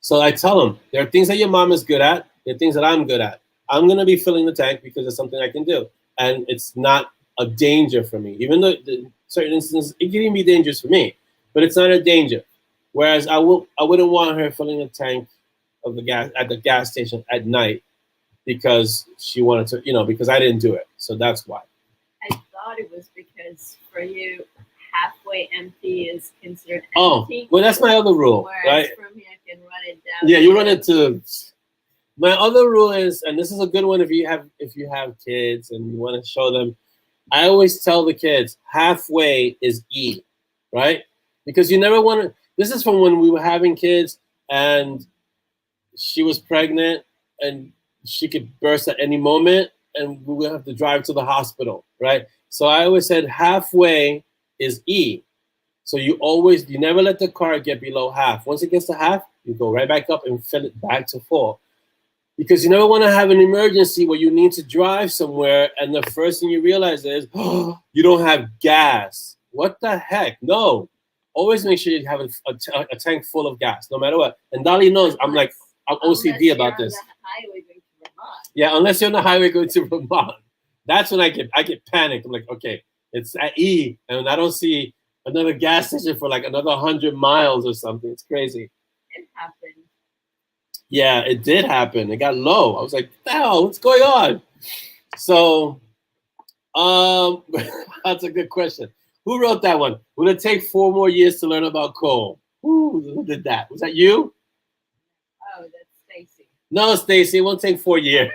So I tell him, there are things that your mom is good at. There are things that I'm good at. I'm going to be filling the tank because it's something I can do. And it's not a danger for me. Even though in certain instances, it can even be dangerous for me. But it's not a danger. Whereas I wouldn't want her filling a tank of the gas at the gas station at night because she wanted to, because I didn't do it. So that's why. I thought it was because for you, halfway empty is considered empty. Well, that's my other rule, right? For me, I can run it down. Yeah, you run it to. My other rule is, and this is a good one if you have kids and you want to show them, I always tell the kids halfway is E, right? Because you never want to. This is from when we were having kids and she was pregnant and she could burst at any moment and we would have to drive to the hospital, right? So I always said halfway is E. So you never let the car get below half. Once it gets to half, you go right back up and fill it back to full. Because you never want to have an emergency where you need to drive somewhere and the first thing you realize is, you don't have gas. What the heck? No. Always make sure you have a tank full of gas, no matter what. And Dolly knows I'm OCD about this. Yeah, unless you're on the highway going to Vermont. That's when I get panicked. I'm like, okay, it's at E, and I don't see another gas station for like another 100 miles or something. It's crazy. It happened. Yeah, it did happen. It got low. I was like, hell, what's going on? So, that's a good question. Who wrote that one? Will it take 4 more years to learn about coal? Who did that? Was that you? Oh, that's Stacy. No, Stacy, it won't take 4 years.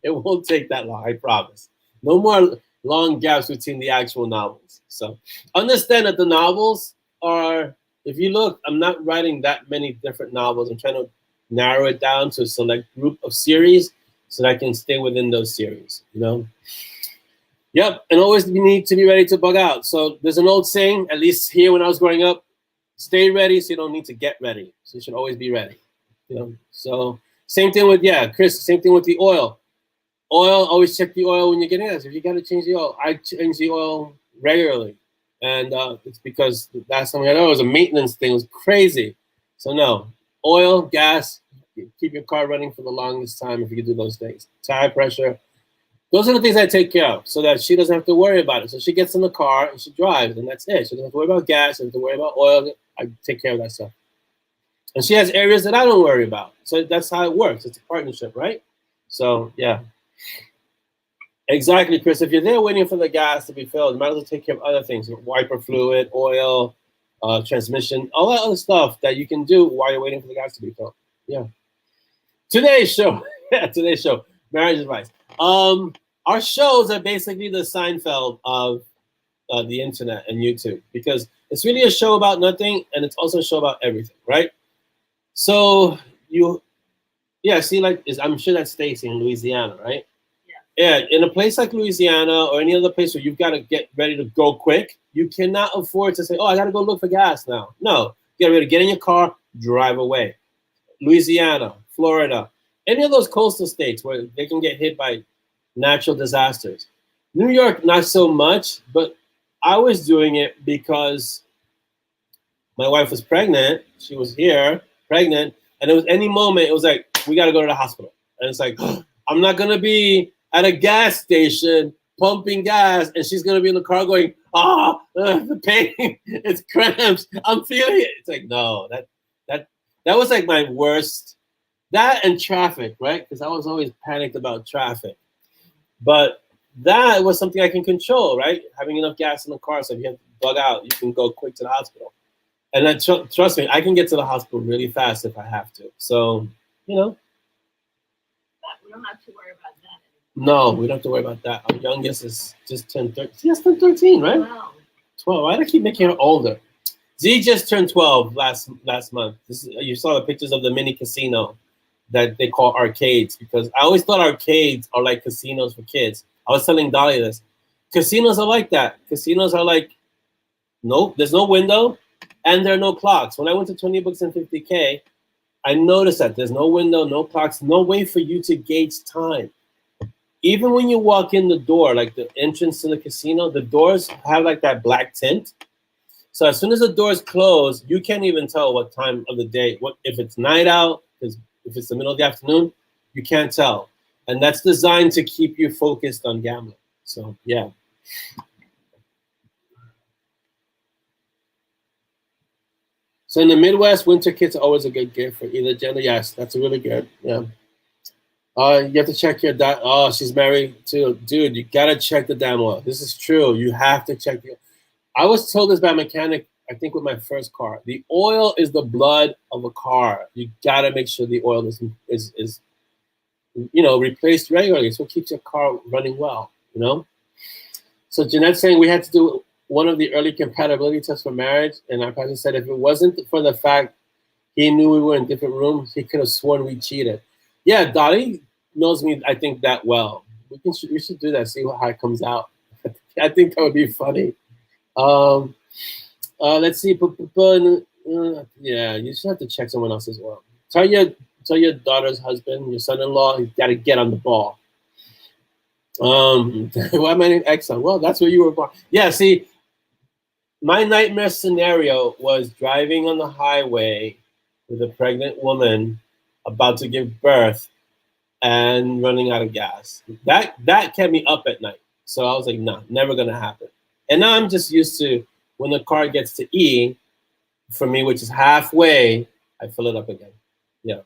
It won't take that long, I promise. No more long gaps between the actual novels. So understand that the novels are, if you look, I'm not writing that many different novels. I'm trying to narrow it down to a select group of series so that I can stay within those series, you know? Yep, and always you need to be ready to bug out. So there's an old saying, at least here when I was growing up, stay ready so you don't need to get ready. So you should always be ready, you know? So same thing with, yeah, Chris, same thing with the oil. Oil, always check the oil when you get in. If you got to change the oil, I change the oil regularly. And it's because last time I know it was a maintenance thing. It was crazy. So no, oil, gas, keep your car running for the longest time if you can do those things. Tire pressure. Those are the things I take care of so that she doesn't have to worry about it. So she gets in the car and she drives, and that's it. She doesn't have to worry about gas. She doesn't have to worry about oil. I take care of that stuff. And she has areas that I don't worry about. So that's how it works. It's a partnership, right? So, yeah. Exactly, Chris. If you're there waiting for the gas to be filled, you might as well take care of other things, wiper fluid, oil, transmission, all that other stuff that you can do while you're waiting for the gas to be filled. Yeah. Today's show, marriage advice. Our shows are basically the Seinfeld of the internet and YouTube because it's really a show about nothing and it's also a show about everything, right? So see, like I'm sure that's Stacy in Louisiana, right? Yeah, in a place like Louisiana or any other place where you've got to get ready to go quick, you cannot afford to say, oh, I got to go look for gas now. No, you got to get in your car, drive away. Louisiana, Florida, any of those coastal states where they can get hit by natural disasters. New York, not so much, but I was doing it because my wife was pregnant. She was here, pregnant, and it was any moment, it was like, we got to go to the hospital. And it's like, I'm not going to be at a gas station pumping gas, and she's gonna be in the car going, the pain, it's cramps, I'm feeling it. It's like, no, that was like my worst. That and traffic, right? Because I was always panicked about traffic. But that was something I can control, right? Having enough gas in the car, so if you have to bug out, you can go quick to the hospital. And then trust me, I can get to the hospital really fast if I have to. So, you know. But we don't have to worry about that. No, we don't have to worry about that. Our youngest is just turned 13. She just turned 13, right? Wow. 12. Why do I keep making her older? Z just turned 12 last month. You saw the pictures of the mini casino that they call arcades because I always thought arcades are like casinos for kids. I was telling Dolly this. Casinos are like that. Casinos are like, nope, there's no window and there are no clocks. When I went to 20 Books and 50K, I noticed that there's no window, no clocks, no way for you to gauge time. Even when you walk in the door, like the entrance to the casino, the doors have like that black tint. So as soon as the doors close, you can't even tell what time of the day, if it's night out, because if it's the middle of the afternoon, you can't tell. And that's designed to keep you focused on gambling. So, yeah. So in the Midwest, winter kits are always a good gift for either gender. Yes, that's really good. Yeah. You have to check your oh, she's married too. Dude, you gotta check the damn oil. This is true. You have to check the. I was told this by a mechanic, I think with my first car. The oil is the blood of a car. You gotta make sure the oil is replaced regularly. It's what keeps your car running well, you know? So Jeanette's saying we had to do one of the early compatibility tests for marriage, and our pastor said if it wasn't for the fact he knew we were in different rooms, he could have sworn we cheated. Yeah, Dolly knows me, I think, that well. We should do that, see how it comes out. I think that would be funny. Let's see. Yeah, you should have to check someone else as well. Tell your daughter's husband, your son-in-law, he's got to get on the ball. Why am I named Exxon? Well, that's where you were born. Yeah, see, my nightmare scenario was driving on the highway with a pregnant woman about to give birth, and running out of gas. That kept me up at night. So I was like, nah, never gonna happen. And now I'm just used to when the car gets to E, for me, which is halfway, I fill it up again. Yeah.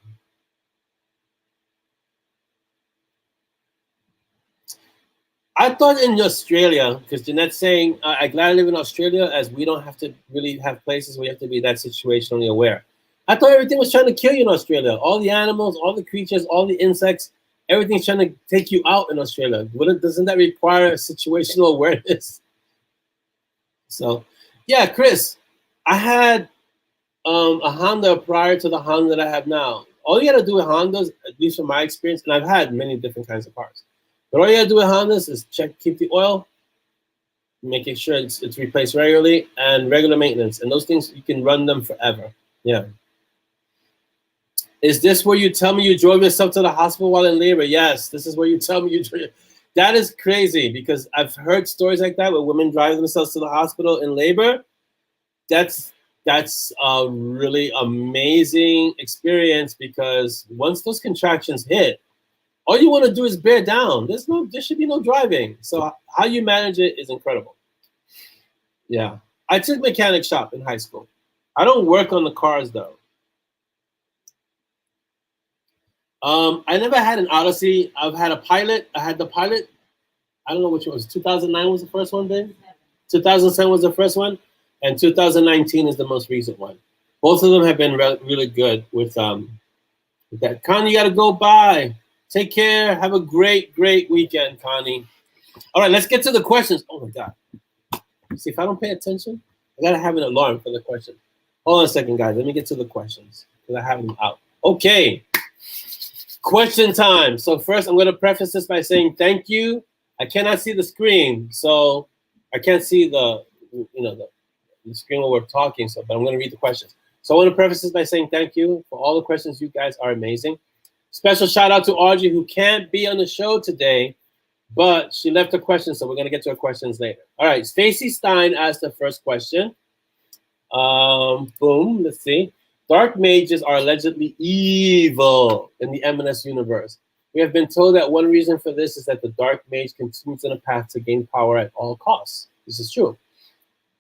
I thought in Australia, because Jeanette's saying, I'm glad I live in Australia as we don't have to really have places where you have to be that situationally aware. I thought everything was trying to kill you in Australia. All the animals, all the creatures, all the insects, everything's trying to take you out in Australia. Doesn't that require situational awareness? So, yeah, Chris, I had a Honda prior to the Honda that I have now. All you got to do with Hondas, at least from my experience, and I've had many different kinds of cars, but all you got to do with Hondas is keep the oil, making sure it's replaced regularly, and regular maintenance. And those things, you can run them forever. Yeah. Is this where you tell me you drove yourself to the hospital while in labor? Yes, this is where you tell me you drove. That is crazy because I've heard stories like that where women drive themselves to the hospital in labor. That's a really amazing experience because once those contractions hit, all you want to do is bear down. There should be no driving. So how you manage it is incredible. Yeah. I took mechanic shop in high school. I don't work on the cars though. I never had an Odyssey. I've had a Pilot. I had the Pilot. I don't know which one was. 2009 was the first one, then? 2007 was the first one. And 2019 is the most recent one. Both of them have been really good with that. Connie, you got to go. Bye. Take care. Have a great, great weekend, Connie. All right, let's get to the questions. Oh, my God. See, if I don't pay attention, I got to have an alarm for the question. Hold on a second, guys. Let me get to the questions because I have them out. Okay. Question time. So first, I'm going to preface this by saying thank you. I cannot see the screen, so I can't see the screen while we're talking. So, but I'm going to read the questions. So I want to preface this by saying thank you for all the questions. You guys are amazing. Special shout out to Audrey, who can't be on the show today, but she left a question, so we're going to get to her questions later. All right, Stacy Stein asked the first question. Boom. Let's see. Dark mages are allegedly evil in the M&S universe. We have been told that one reason for this is that the dark mage continues on a path to gain power at all costs. This is true.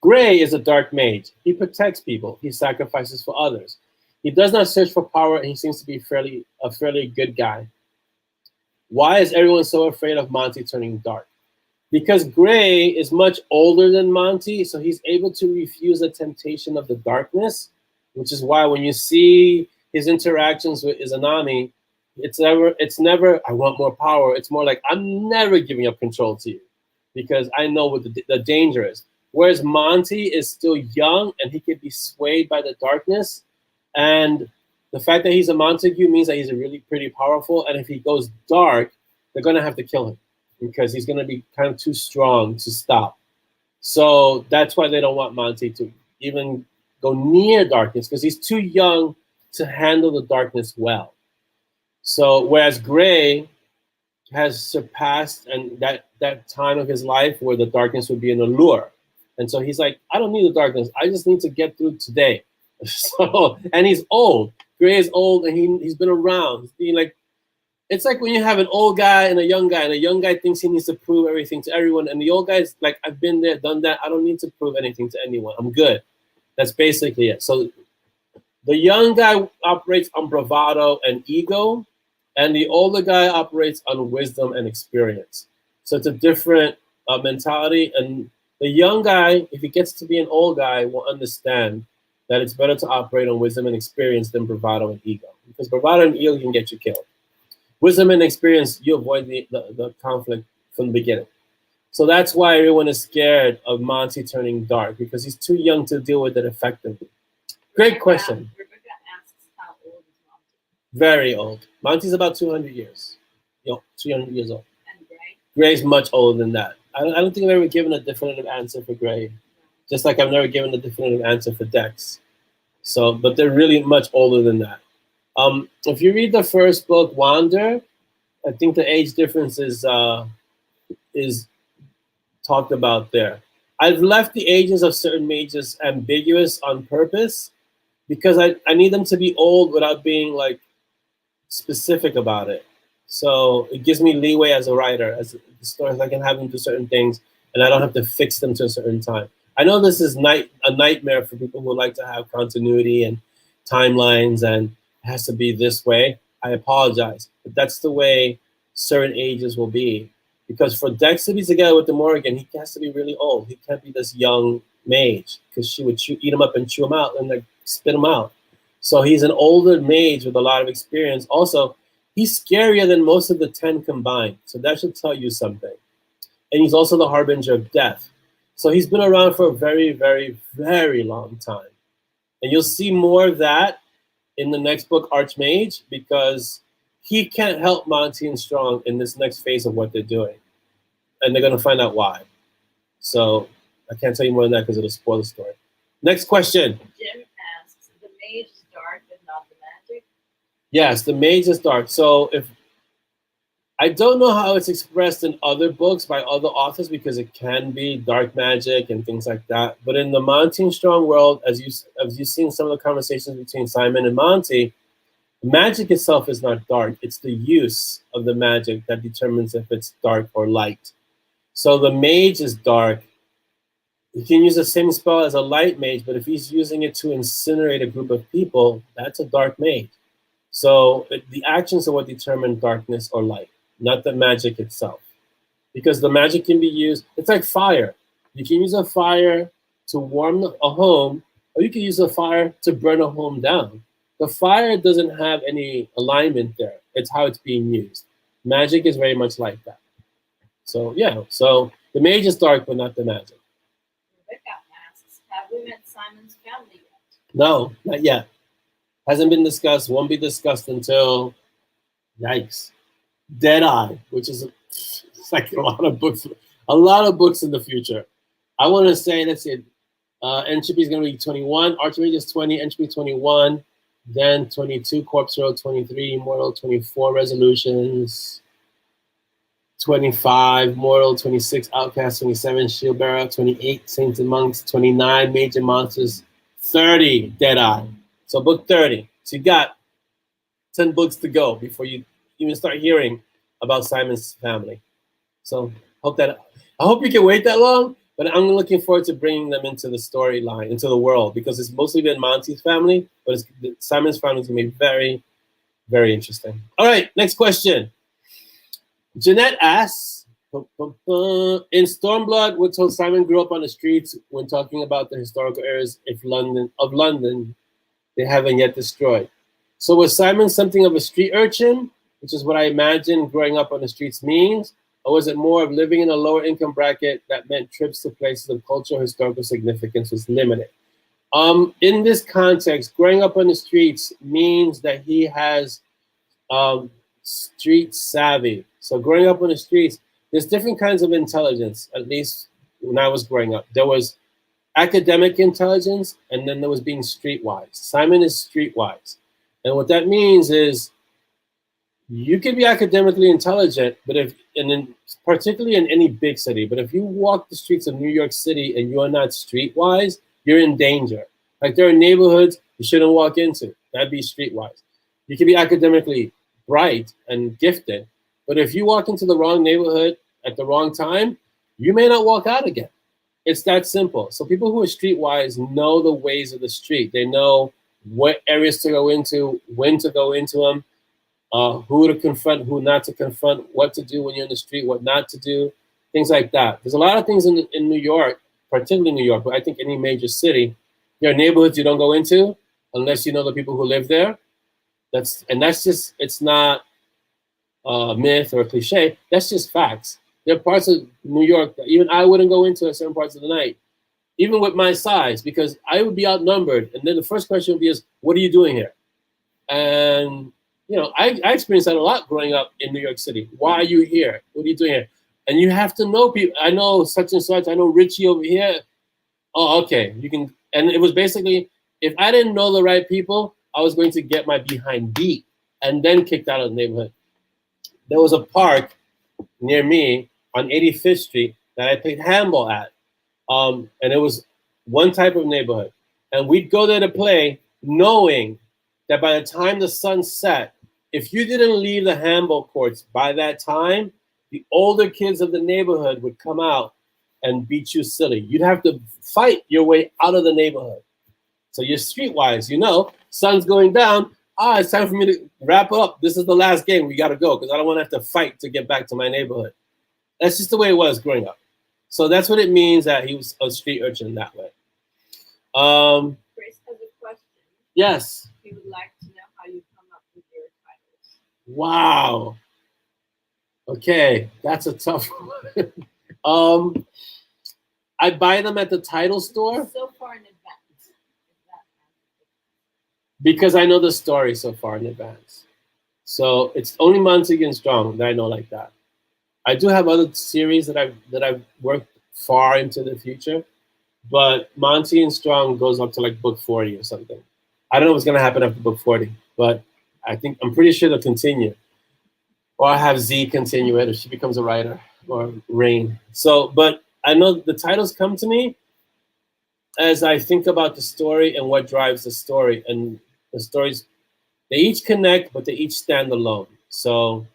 Gray is a dark mage. He protects people. He sacrifices for others. He does not search for power, and he seems to be a fairly good guy. Why is everyone so afraid of Monty turning dark? Because Gray is much older than Monty, so he's able to refuse the temptation of the darkness, which is why when you see his interactions with Izanami, it's never, I want more power. It's more like, I'm never giving up control to you because I know what the danger is. Whereas Monty is still young and he can be swayed by the darkness. And the fact that he's a Montague means that he's really pretty powerful. And if he goes dark, they're going to have to kill him because he's going to be kind of too strong to stop. So that's why they don't want Monty to even go near darkness because he's too young to handle the darkness well. So whereas Gray has surpassed and that time of his life where the darkness would be an allure. And so he's like, I don't need the darkness. I just need to get through today. So, and he's old. Gray is old and he's been around. He's being like, it's like when you have an old guy and a young guy thinks he needs to prove everything to everyone. And the old guy's like, I've been there, done that. I don't need to prove anything to anyone. I'm good. That's basically it. So the young guy operates on bravado and ego, and the older guy operates on wisdom and experience. So it's a different mentality. And the young guy, if he gets to be an old guy, will understand that it's better to operate on wisdom and experience than bravado and ego. Because bravado and ego can get you killed. Wisdom and experience, you avoid the conflict from the beginning. So that's why everyone is scared of Monty turning dark, because he's too young to deal with it effectively. Great question. Rebecca asks, how old is Monty? Very old. Monty's about 200 years. 200 years old. And Gray? Gray's much older than that. I don't think I've ever given a definitive answer for Gray. Just like I've never given a definitive answer for Dex. So, but they're really much older than that. If you read the first book, Wander, I think the age difference is talked about there. I've left the ages of certain mages ambiguous on purpose because I need them to be old without being like specific about it. So it gives me leeway as a writer, as the stories I can have them do certain things, and I don't have to fix them to a certain time. I know this is a nightmare for people who like to have continuity and timelines, and it has to be this way. I apologize, but that's the way certain ages will be. Because for Dex to be together with the Morgan, he has to be really old. He can't be this young mage, because she would eat him up and chew him out and like spit him out. So he's an older mage with a lot of experience. Also, he's scarier than most of the 10 combined. So that should tell you something. And he's also the harbinger of death. So he's been around for a very, very, very long time. And you'll see more of that in the next book, Archmage, because he can't help Monty and Strong in this next phase of what they're doing. And they're going to find out why. So I can't tell you more than that because it'll spoil the story. Next question. Jim asks, the mage is dark but not the magic? Yes, the mage is dark. So if I don't know how it's expressed in other books by other authors, because it can be dark magic and things like that. But in the Monty and Strong world, as you've seen some of the conversations between Simon and Monty, magic itself is not dark. It's the use of the magic that determines if it's dark or light. So the mage is dark. He can use the same spell as a light mage, but if he's using it to incinerate a group of people, that's a dark mage. So the actions are what determine darkness or light, not the magic itself. Because the magic can be used, it's like fire. You can use a fire to warm a home, or you can use a fire to burn a home down. The fire doesn't have any alignment there. It's how it's being used. Magic is very much like that. So yeah, so the mage is dark, but not the magic. Rebecca asks, have we met Simon's family yet? No, not yet. Hasn't been discussed, won't be discussed until, yikes, Deadeye, which is it's like a lot of books in the future. I want to say, let's see, Entropy is going to be 21, Archmage is 20, Entropy 21, then 22, Corpse World 23, Immortal 24, Resolutions 25, Mortal 26, Outcast 27, Shieldbearer 28, Saints and Monks 29, Major Monsters 30, Deadeye. So book 30. So you got 10 books to go before you even start hearing about Simon's family. So I hope you can wait that long, but I'm looking forward to bringing them into the storyline, into the world, because it's mostly been Monty's family, but Simon's family is going to be very, very interesting. All right, next question. Jeanette asks, in Stormblood, we're told Simon grew up on the streets when talking about the historical areas of London they haven't yet destroyed. So was Simon something of a street urchin, which is what I imagine growing up on the streets means? Or was it more of living in a lower income bracket that meant trips to places of cultural historical significance was limited? In this context, growing up on the streets means that he has street savvy. So growing up on the streets, there's different kinds of intelligence, at least when I was growing up. There was academic intelligence, and then there was being streetwise. Simon is streetwise. And what that means is you can be academically intelligent, but particularly in any big city, but if you walk the streets of New York City and you are not streetwise, you're in danger. Like there are neighborhoods you shouldn't walk into. That'd be streetwise. You can be academically bright and gifted, but if you walk into the wrong neighborhood at the wrong time, you may not walk out again. It's that simple. So people who are streetwise know the ways of the street. They know what areas to go into, when to go into them, who to confront, who not to confront, what to do when you're in the street, what not to do, things like that. There's a lot of things in New York, particularly New York, but I think any major city, there are neighborhoods you don't go into unless you know the people who live there. That's just, it's not a myth or a cliche. That's just facts. There are parts of New York that even I wouldn't go into at certain parts of the night, even with my size, because I would be outnumbered. And then the first question would be, what are you doing here? And, I experienced that a lot growing up in New York City. Why are you here? What are you doing here? And you have to know people. I know such and such. I know Richie over here. Oh, okay. You can. And it was basically, if I didn't know the right people, I was going to get my behind beat and then kicked out of the neighborhood. There was a park near me on 85th Street that I played handball at. And it was one type of neighborhood. And we'd go there to play knowing that by the time the sun set, if you didn't leave the handball courts by that time, the older kids of the neighborhood would come out and beat you silly. You'd have to fight your way out of the neighborhood. So you're streetwise, you know, sun's going down. It's time for me to wrap up. This is the last game. We got to go because I don't want to have to fight to get back to my neighborhood. That's just the way it was growing up. So that's what it means that he was a street urchin that way. Chris has a question. Yes. He would like to know how you come up with your titles. Wow. Okay, that's a tough one. I buy them at the title store. So far in advance. Because I know the story so far in advance. So it's only Monty and Strong that I know like that. I do have other series that I've worked far into the future, but Monty and Strong goes up to like book 40 or something. I don't know what's gonna happen after book 40, but I'm pretty sure they'll continue. Or I have Z continue it if she becomes a writer, or Rain. So, but I know the titles come to me as I think about the story and what drives the story. And the stories, they each connect, but they each stand alone. So,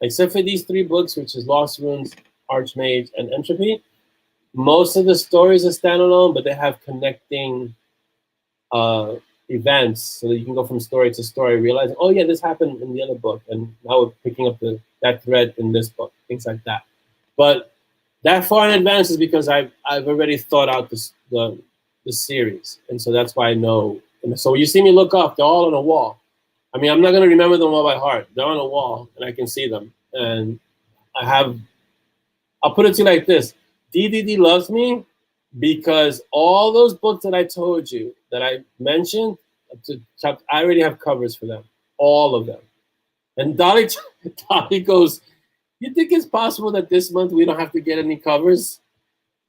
except for these 3 books, which is Lost Runes, Archmage, and Entropy, most of the stories are standalone, but they have connecting events, so that you can go from story to story, realizing, oh yeah, this happened in the other book, and now we're picking up that thread in this book, things like that. But that far in advance is because I've already thought out the series, and so that's why I know. And so when you see me look up, they're all on a wall. I mean, I'm not going to remember them all by heart. They're on a wall, and I can see them. And I'll put it to you like this. DDD loves me because all those books that I told you, that I mentioned, I already have covers for them. All of them. And Dolly goes, you think it's possible that this month we don't have to get any covers?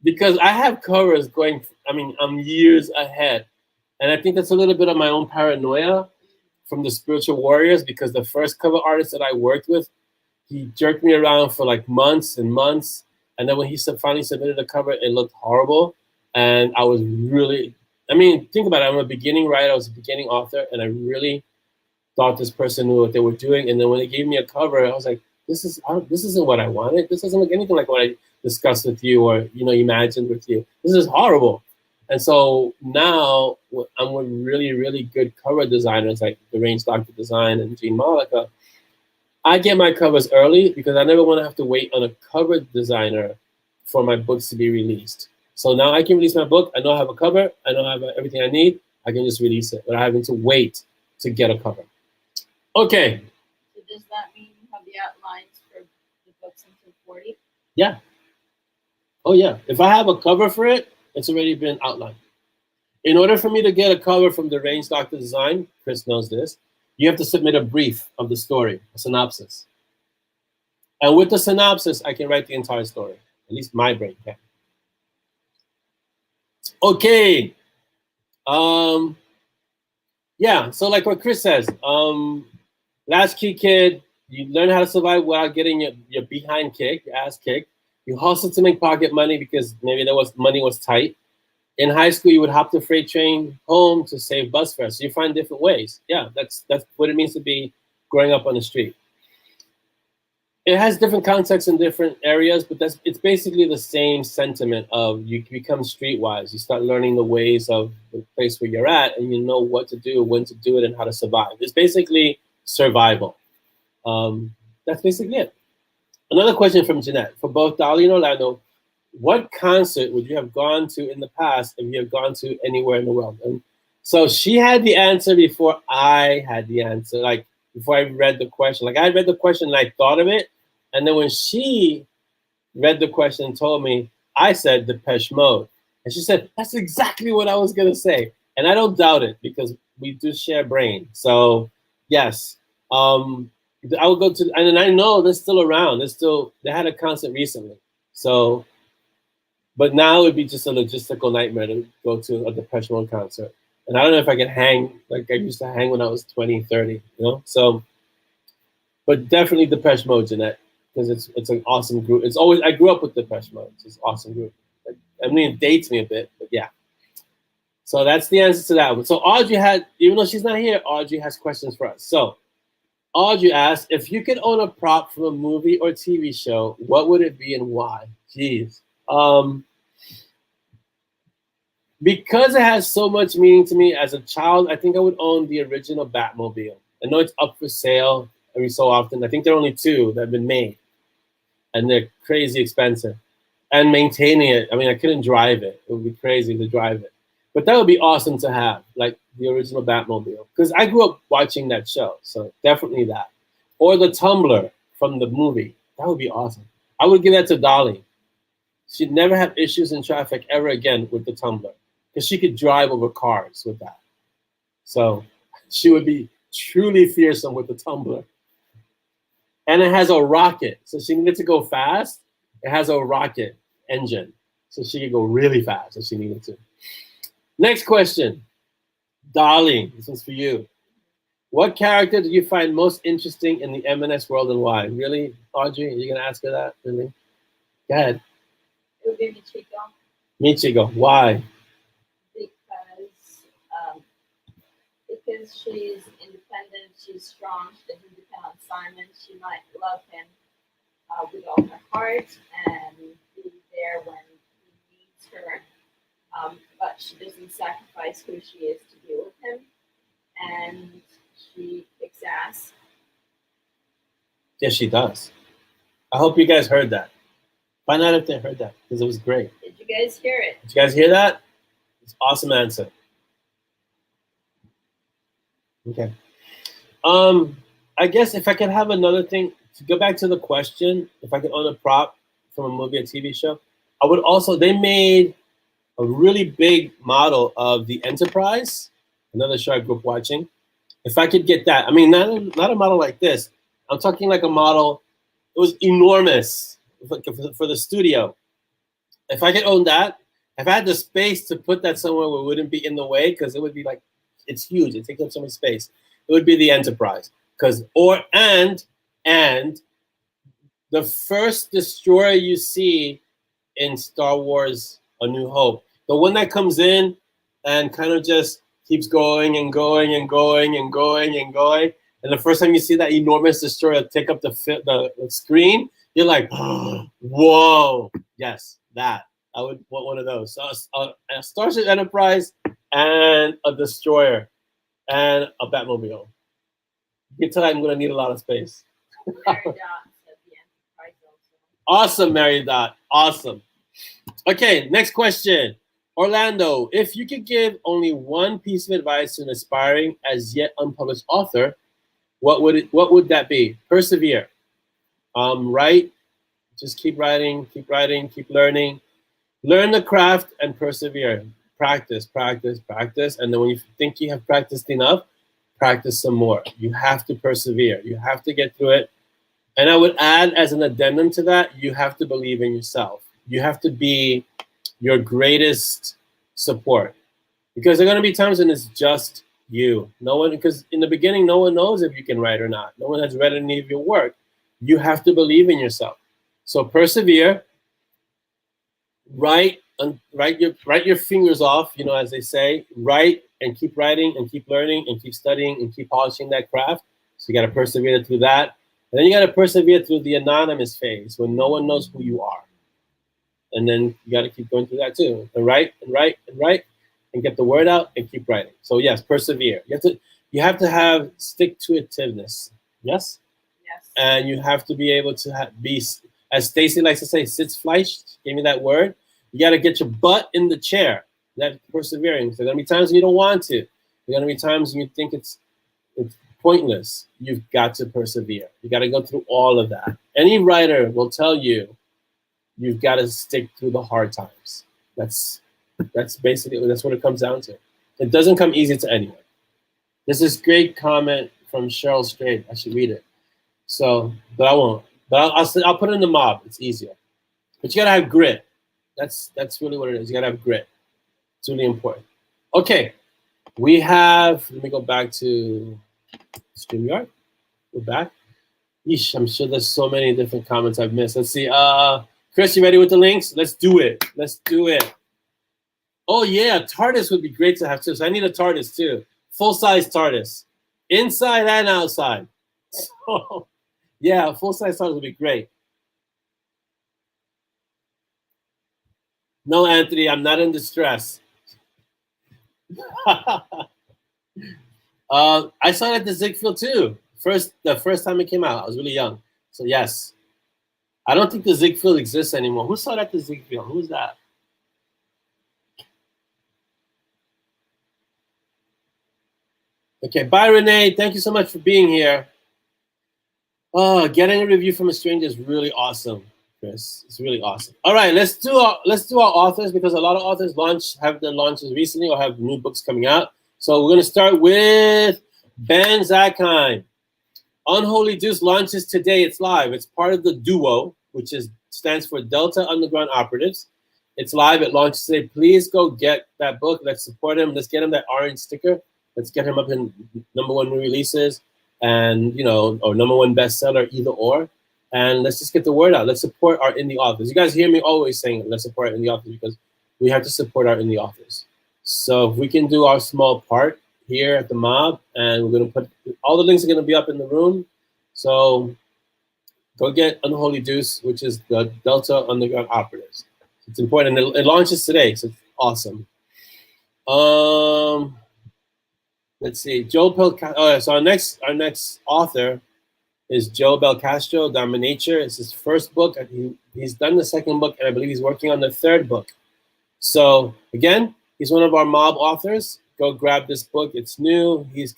Because I have covers going, I'm years ahead. And I think that's a little bit of my own paranoia from the Spiritual Warriors, because the first cover artist that I worked with, he jerked me around for like months and months. And then when he finally submitted a cover, it looked horrible. And I was really, think about it. I'm a beginning writer. I was a beginning author. And I really thought this person knew what they were doing. And then when they gave me a cover, I was like, this isn't what I wanted. This doesn't look anything like what I discussed with you or, imagined with you. This is horrible. And so now I'm with really, really good cover designers like the Range Doctor Design and Jean Malika. I get my covers early because I never want to have to wait on a cover designer for my books to be released. So now I can release my book. I know I have a cover. I know I have everything I need. I can just release it without having to wait to get a cover. Okay. So does that mean you have the outlines for the books until 40? Yeah. Oh, yeah. If I have a cover for it, it's already been outlined. In order for me to get a cover from the Range Doctor Design, Chris knows this, you have to submit a brief of the story, a synopsis. And with the synopsis, I can write the entire story. At least my brain can. Okay. Yeah, so like what Chris says, latchkey kid, you learn how to survive without getting your behind kicked, your ass kicked. You hustle to make pocket money because maybe money was tight. In high school, you would hop the freight train home to save bus fares. So you find different ways. Yeah, that's what it means to be growing up on the street. It has different contexts in different areas, but it's basically the same sentiment of you become streetwise. You start learning the ways of the place where you're at, and you know what to do, when to do it, and how to survive. It's basically survival. That's basically it. Another question from Jeanette. For both Dolly and Orlando, what concert would you have gone to in the past if you have gone to anywhere in the world? And so she had the answer before I had the answer, like before I read the question. Like I read the question and I thought of it. And then when she read the question and told me, I said Depeche Mode. And she said, that's exactly what I was going to say. And I don't doubt it because we do share brain. So yes, I would go to, and I know they're still around. They had a concert recently. So, but now it'd be just a logistical nightmare to go to a Depeche Mode concert. And I don't know if I could hang like I used to hang when I was 20, 30, So, but definitely Depeche Mode, Jeanette, because it's an awesome group. I grew up with Depeche Mode. It's an awesome group. It dates me a bit, but yeah. So that's the answer to that one. So Audrey even though she's not here, Audrey has questions for us. So Audrey asks, if you could own a prop from a movie or TV show, what would it be and why? Jeez. Because it has so much meaning to me as a child, I think I would own the original Batmobile. I know it's up for sale every so often. I think there are only two that have been made, and they're crazy expensive. And maintaining it, I mean, I couldn't drive it. It would be crazy to drive it. But that would be awesome to have, like the original Batmobile. Because I grew up watching that show, so definitely that. Or the tumbler from the movie. That would be awesome. I would give that to Dolly. She'd never have issues in traffic ever again with the tumbler. Because she could drive over cars with that. So she would be truly fearsome with the tumbler. And it has a rocket. So she needed to go fast. It has a rocket engine. So she could go really fast if she needed to. Next question. Dolly, this one's for you. What character did you find most interesting in the M&S world and why? Really, Audrey? Are you going to ask her that? Really? Go ahead. It would be Michiko. Michiko. Why? Because she's independent, she's strong, she doesn't depend on Simon. She might love him with all her heart and be there when he needs her. But she doesn't sacrifice who she is to be with him. And she kicks ass. Yes, she does. I hope you guys heard that. Find out if they heard that, because it was great. Did you guys hear it? Did you guys hear that? It's an awesome answer. Okay. I guess if I could have another thing, to go back to the question, if I could own a prop from a movie or TV show, I would also, they made a really big model of the Enterprise, another show I grew up watching. If I could get that, I mean, not a model like this. I'm talking like a model, it was enormous for the studio. If I could own that, if I had the space to put that somewhere where it wouldn't be in the way, because it would be like, it's huge, it takes up so much space. It would be the Enterprise. And the first destroyer you see in Star Wars A New Hope, the one that comes in and kind of just keeps going and going and going and going and going. And the first time you see that enormous destroyer take up the screen, you're like, oh, whoa, yes, that. I would want one of those. So a Starship Enterprise and a destroyer and a Batmobile. You can tell I'm going to need a lot of space. Mary Dot said the Enterprise also. Awesome, Mary Dot. Awesome. Okay, next question. Orlando, if you could give only one piece of advice to an aspiring as yet unpublished author, what would that be? Persevere. Write. Just keep writing, keep learning. Learn the craft and persevere. Practice. And then when you think you have practiced enough, practice some more. You have to persevere. You have to get through it. And I would add as an addendum to that, you have to believe in yourself. You have to be your greatest support. Because there are going to be times when it's just you. No one, because in the beginning, no one knows if you can write or not. No one has read any of your work. You have to believe in yourself. So persevere. Write your fingers off, as they say. Write and keep writing and keep learning and keep studying and keep polishing that craft. So you got to persevere through that. And then you got to persevere through the anonymous phase when no one knows who you are. And then you got to keep going through that too. And write and get the word out and keep writing. So yes, persevere. You have to have stick-to-itiveness. Yes? Yes. And you have to be able to be, as Stacy likes to say, sitzfleisch. Gave me that word. You got to get your butt in the chair. That's persevering. There are going to be times when you don't want to. There are going to be times when you think it's pointless. You've got to persevere. You got to go through all of that. Any writer will tell you you've got to stick through the hard times. That's basically, that's what it comes down to. It doesn't come easy to anyone. There's this great comment from Cheryl Strait. I should read it. So, but I won't. But I'll put it in the MoB. It's easier. But you got to have grit. That's really what it is. You got to have grit. It's really important. Okay. We have, let me go back to StreamYard. We're back. Yeesh, I'm sure there's so many different comments I've missed. Let's see. Chris, you ready with the links? Let's do it. Oh, yeah. TARDIS would be great to have too. So I need a TARDIS too. Full-size TARDIS. Inside and outside. So, yeah, full-size titles would be great. No, Anthony, I'm not in distress. I saw it at the Ziegfeld too. The first time it came out, I was really young. So yes, I don't think the Ziegfeld exists anymore. Who saw it at the Ziegfeld? Who's that? Okay, bye, Renee. Thank you so much for being here. Oh, getting a review from a stranger is really awesome, Chris. It's really awesome. All right, let's do our authors, because a lot of authors have their launches recently or have new books coming out. So we're gonna start with Ben Zackheim. Unholy Deuce launches today. It's live. It's part of the Duo, which stands for Delta Underground Operatives. It's live. It launches today. Please go get that book. Let's support him. Let's get him that orange sticker. Let's get him up in #1 new releases, and or #1 bestseller, either or. And let's just get the word out. Let's support our indie authors. You guys hear me always saying let's support our indie authors, because we have to support our indie authors. So if we can do our small part here at the MoB, and we're going to put all the links are going to be up in the room. So go get Unholy Deuce, which is the Delta Underground Operatives. It's important. It launches today, so it's awesome. Let's see, Joe Belcastro. Oh, so our next author is Joe Belcastro, Dominature. It's his first book. He's done the second book, and I believe he's working on the third book. So again, he's one of our MoB authors. Go grab this book. It's new. He's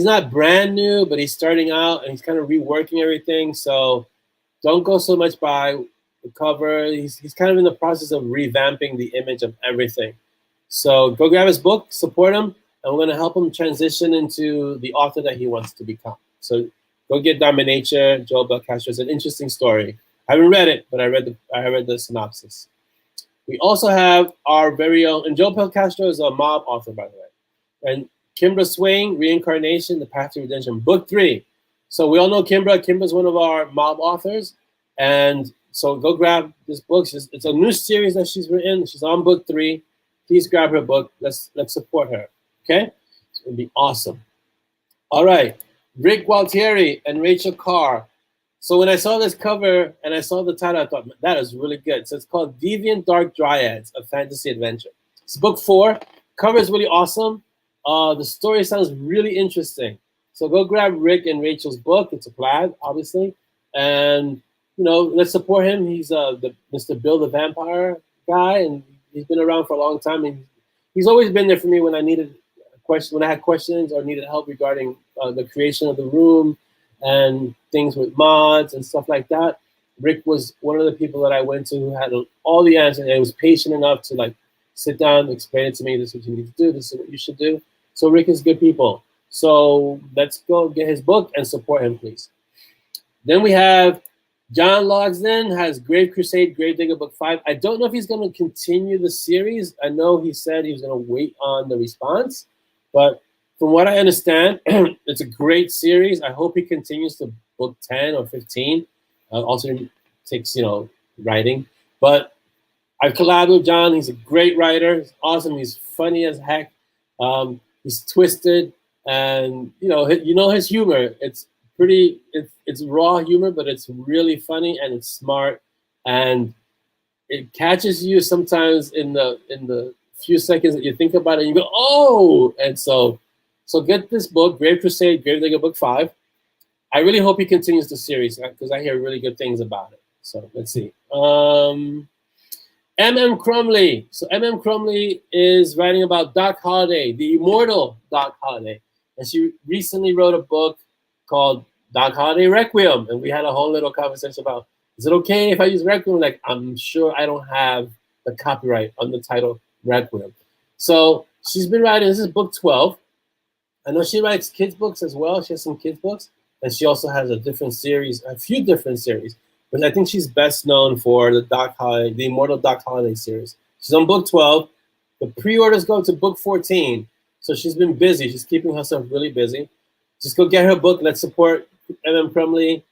not brand new, but he's starting out, and he's kind of reworking everything. So don't go so much by the cover. He's kind of in the process of revamping the image of everything. So go grab his book, support him, and we're going to help him transition into the author that he wants to become. So go get Dominature, Joe Belcastro. It's an interesting story. I haven't read it, but I read the synopsis. We also have our very own, and Joe Belcastro is a MoB author, by the way. And Kimbra Swain, Reincarnation, The Path to Redemption, book 3. So we all know Kimbra. Kimbra's one of our MoB authors. And so go grab this book. It's a new series that she's written. She's on book 3. Please grab her book. Let's support her. Okay? It's going to be awesome. All right. Rick Gualtieri and Rachel Carr. So when I saw this cover and I saw the title, I thought, that is really good. So it's called Deviant Dark Dryads, a fantasy adventure. It's book 4. Cover is really awesome. The story sounds really interesting. So go grab Rick and Rachel's book. It's a plaid, obviously. And, let's support him. He's the Mr. Bill the Vampire guy, and he's been around for a long time. And he's always been there for me when I needed when I had questions or needed help regarding the creation of the room and things with mods and stuff like that. Rick was one of the people that I went to who had all the answers, and he was patient enough to sit down, explain it to me. This is what you need to do. This is what you should do. So Rick is good people. So let's go get his book and support him, please. Then we have John Logsden has Grave Crusade, Gravedigger book 5. I don't know if he's going to continue the series. I know he said he was going to wait on the response, but from what I understand, it's a great series. I hope he continues to book 10 or 15. Also takes, writing. But I've collabed with John. He's a great writer. He's awesome. He's funny as heck. He's twisted. And, his humor. It's pretty, it's raw humor, but it's really funny and it's smart. And it catches you sometimes in the few seconds that you think about it and you go, oh! And so get this book, Grave Crusade, Gravedigger book 5. I really hope he continues the series because I hear really good things about it. So let's see. M.M. Crumley. So M.M. Crumley is writing about Doc Holliday, the immortal Doc Holliday. And she recently wrote a book called Doc Holliday Requiem. And we had a whole little conversation about, is it okay if I use Requiem? I'm sure I don't have the copyright on the title Requiem. So she's been writing, this is book 12. I know she writes kids books as well. She has some kids books. And she also has a few different series. But I think she's best known for the Immortal Doc Holliday series. She's on book 12. The pre-orders go to book 14. So she's been busy. She's keeping herself really busy. Just go get her book. Let's support M.M. Crumley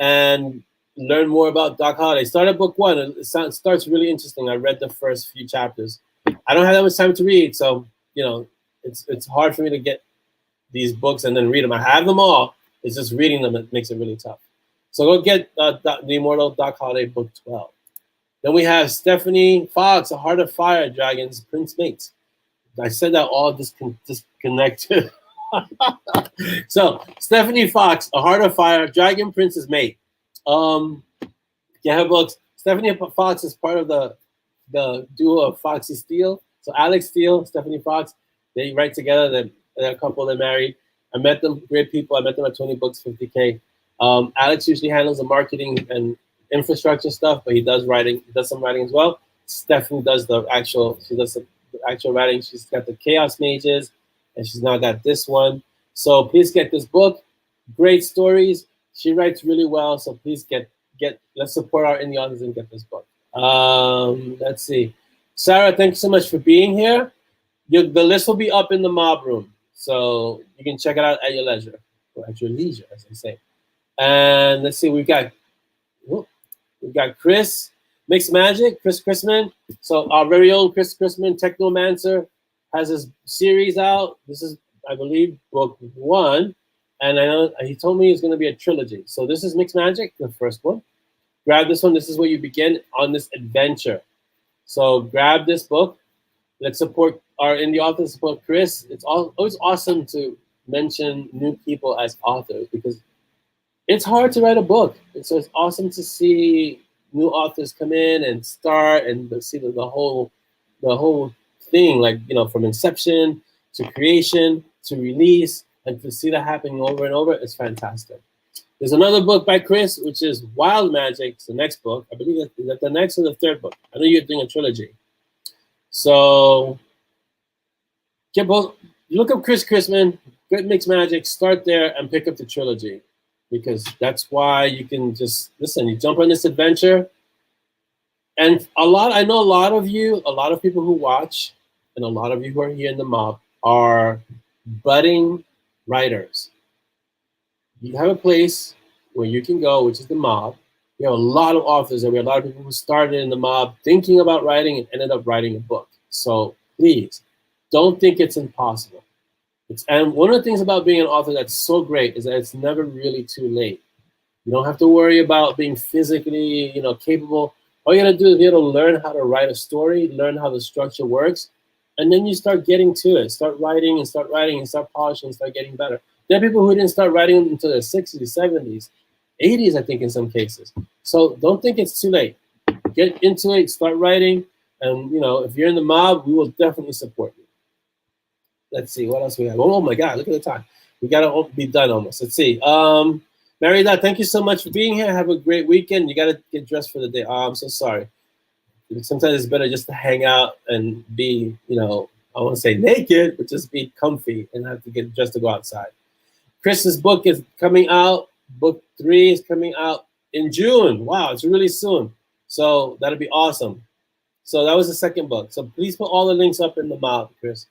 and learn more about Doc Holliday. Start at book 1. It starts really interesting. I read the first few chapters. I don't have that much time to read, so it's hard for me to get these books and then read them. I have them all. It's just reading them that makes it really tough. So go get The Immortal Doc Holliday book 12. Then we have Stephanie Fox, A Heart of Fire, Dragons, Prince Mates. I said that all disconnected. So Stephanie Fox, A Heart of Fire, Dragon Prince's Mate. Her books. Stephanie Fox is part of the duo of Foxy Steele. So Alex Steele, Stephanie Fox, they write together. They're a couple. They're married. I met them, great people. I met them at 20 Books, 50K. Alex usually handles the marketing and infrastructure stuff, but he does writing. He does some writing as well. Stephanie does the actual writing. She's got the Chaos Mages, and she's now got this one. So please get this book. Great stories. She writes really well. So please let's support our indie authors and get this book. Let's see. Sarah, thank you so much for being here. The list will be up in the MoB room, so you can check it out at your leisure, or at your leisure, as they say. And let's see, we've got Chris Mixed Magic, Chris Chrisman. So our very own Chris Chrisman, Technomancer, has his series out. This is, I believe, book 1, and I know he told me it's going to be a trilogy. So this is Mixed Magic, the first one. Grab this one. This is where you begin on this adventure. So grab this book. Let's support our indie authors, support Chris. It's always awesome to mention new people as authors because it's hard to write a book. And so it's awesome to see new authors come in and start and see the whole thing, like, from inception to creation to release, and to see that happening over and over is fantastic. There's another book by Chris, which is Wild Magic. It's the next book. I believe that's the next or the third book. I know you're doing a trilogy. So get both. Look up Chris Chrisman, Great Mixed Magic, start there and pick up the trilogy, because that's why you can just listen. You jump on this adventure, and I know a lot of people who watch, and a lot of you who are here in the MoB are budding writers. You have a place where you can go, which is the MoB. We have a lot of authors, and we have a lot of people who started in the MoB thinking about writing and ended up writing a book. So please, don't think it's impossible. And one of the things about being an author that's so great is that it's never really too late. You don't have to worry about being physically, capable. All you gotta do is be able to learn how to write a story, learn how the structure works, and then you start getting to it. Start writing and start polishing and start getting better. There are people who didn't start writing until their 60s, 70s, 80s, I think, in some cases. So don't think it's too late. Get into it, start writing, and if you're in the MoB, we will definitely support you. Let's see, what else we have? Oh my God, look at the time. We gotta be done almost. Let's see. Marida, thank you so much for being here. Have a great weekend. You gotta get dressed for the day. Oh, I'm so sorry. Sometimes it's better just to hang out and be, I won't say naked, but just be comfy and have to get dressed to go outside. Chris's book is coming out. Book 3 is coming out in June. Wow, it's really soon. So that'll be awesome. So that was the second book. So please put all the links up in the MoB, Chris.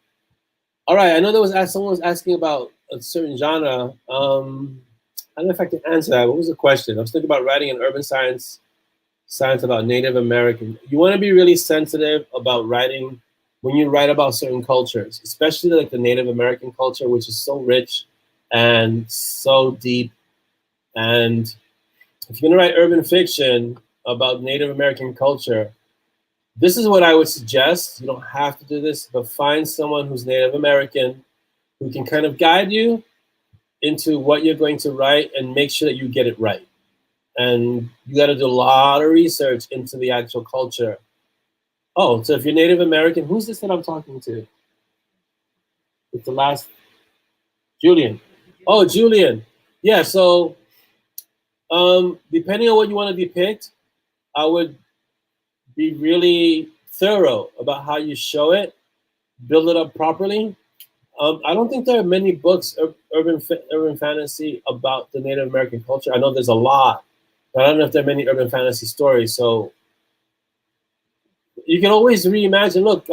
All right, I know someone was asking about a certain genre. I don't know if I can answer that. What was the question? I was thinking about writing an urban science about Native American. You want to be really sensitive about writing when you write about certain cultures, especially like the Native American culture, which is so rich and so deep. And if you're going to write urban fiction about Native American culture, this is what I would suggest. You don't have to do this, but find someone who's Native American who can kind of guide you into what you're going to write and make sure that you get it right. And you got to do a lot of research into the actual culture. Oh, so if you're Native American, who's this that I'm talking to? It's the last, Julian. Oh, Julian. Yeah, so depending on what you want to depict, I would be really thorough about how you show it, build it up properly. I don't think there are many books of urban fantasy about the Native American culture. I know there's a lot, but I don't know if there are many urban fantasy stories. So you can always reimagine. Look,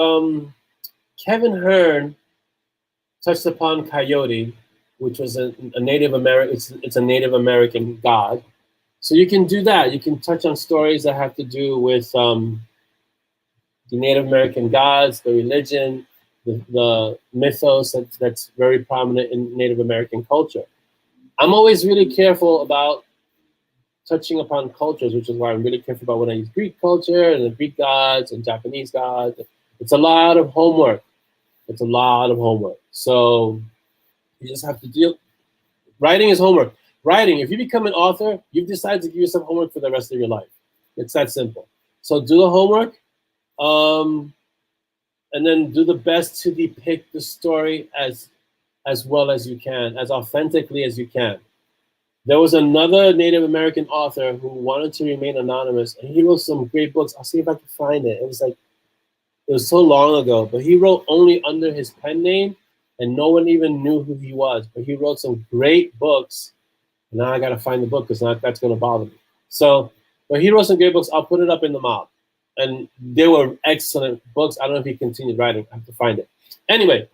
Kevin Hearn touched upon Coyote, which was a Native American. It's a Native American god. So you can do that. You can touch on stories that have to do with the Native American gods, the religion, the mythos that's very prominent in Native American culture. I'm always really careful about touching upon cultures, which is why I'm really careful about when I use Greek culture and the Greek gods and Japanese gods. It's a lot of homework. It's a lot of homework. So you just have to deal. Writing is homework. Writing, if you become an author, you've decided to give yourself homework for the rest of your life. It's that simple. So do the homework, and then do the best to depict the story as well as you can, as authentically as you can. There was another Native American author who wanted to remain anonymous, and he wrote some great books. I'll see if I can find it. It was so long ago, but he wrote only under his pen name, and no one even knew who he was. But he wrote some great books. Now I gotta find the book because that's gonna bother me. So, but he wrote some great books. I'll put it up in the MoB, and they were excellent books. I don't know if he continued writing. I have to find it. Anyway,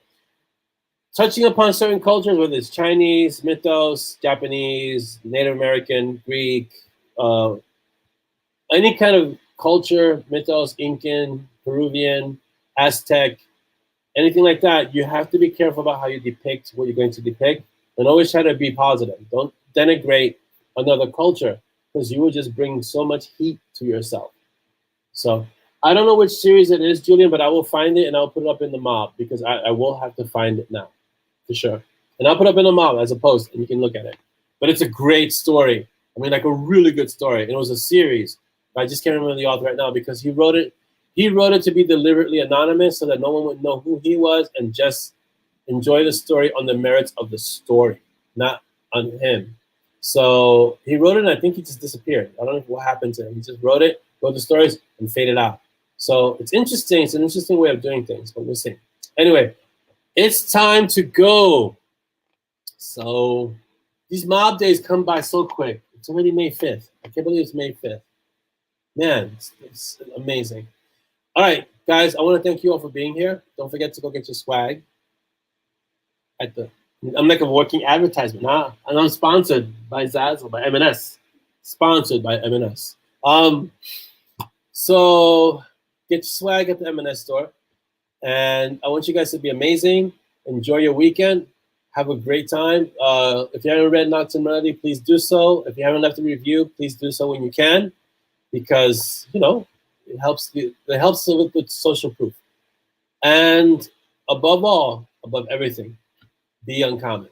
touching upon certain cultures, whether it's Chinese, mythos, Japanese, Native American, Greek, any kind of culture, mythos, Incan, Peruvian, Aztec, anything like that, you have to be careful about how you depict what you're going to depict, and always try to be positive. Don't denigrate another culture, because you will just bring so much heat to yourself. So I don't know which series it is, Julian, but I will find it and I'll put it up in the MoB, because I will have to find it now, for sure. And I'll put it up in the MoB as a post, and you can look at it. But it's a great story. I mean, like a really good story. And it was a series. But I just can't remember the author right now, because he wrote it. He wrote it to be deliberately anonymous so that no one would know who he was, and just enjoy the story on the merits of the story, not on him. So he wrote it, and I think he just disappeared. I don't know what happened to him. He just wrote it, wrote the stories, and faded out. So it's interesting. It's an interesting way of doing things, but we'll see. Anyway, it's time to go. So these MoB days come by so quick. It's already May 5th. I can't believe it's May 5th. Man, it's amazing. All right, guys, I want to thank you all for being here. Don't forget to go get your swag. I'm like a working advertisement, huh? And I'm sponsored by Zazzle, by M&S. Sponsored by M&S. So get your swag at the M&S store. And I want you guys to be amazing. Enjoy your weekend. Have a great time. If you haven't read Nocturne Melody, please do so. If you haven't left a review, please do so when you can, because, you know, it helps with social proof. And above all, above everything, be uncommon.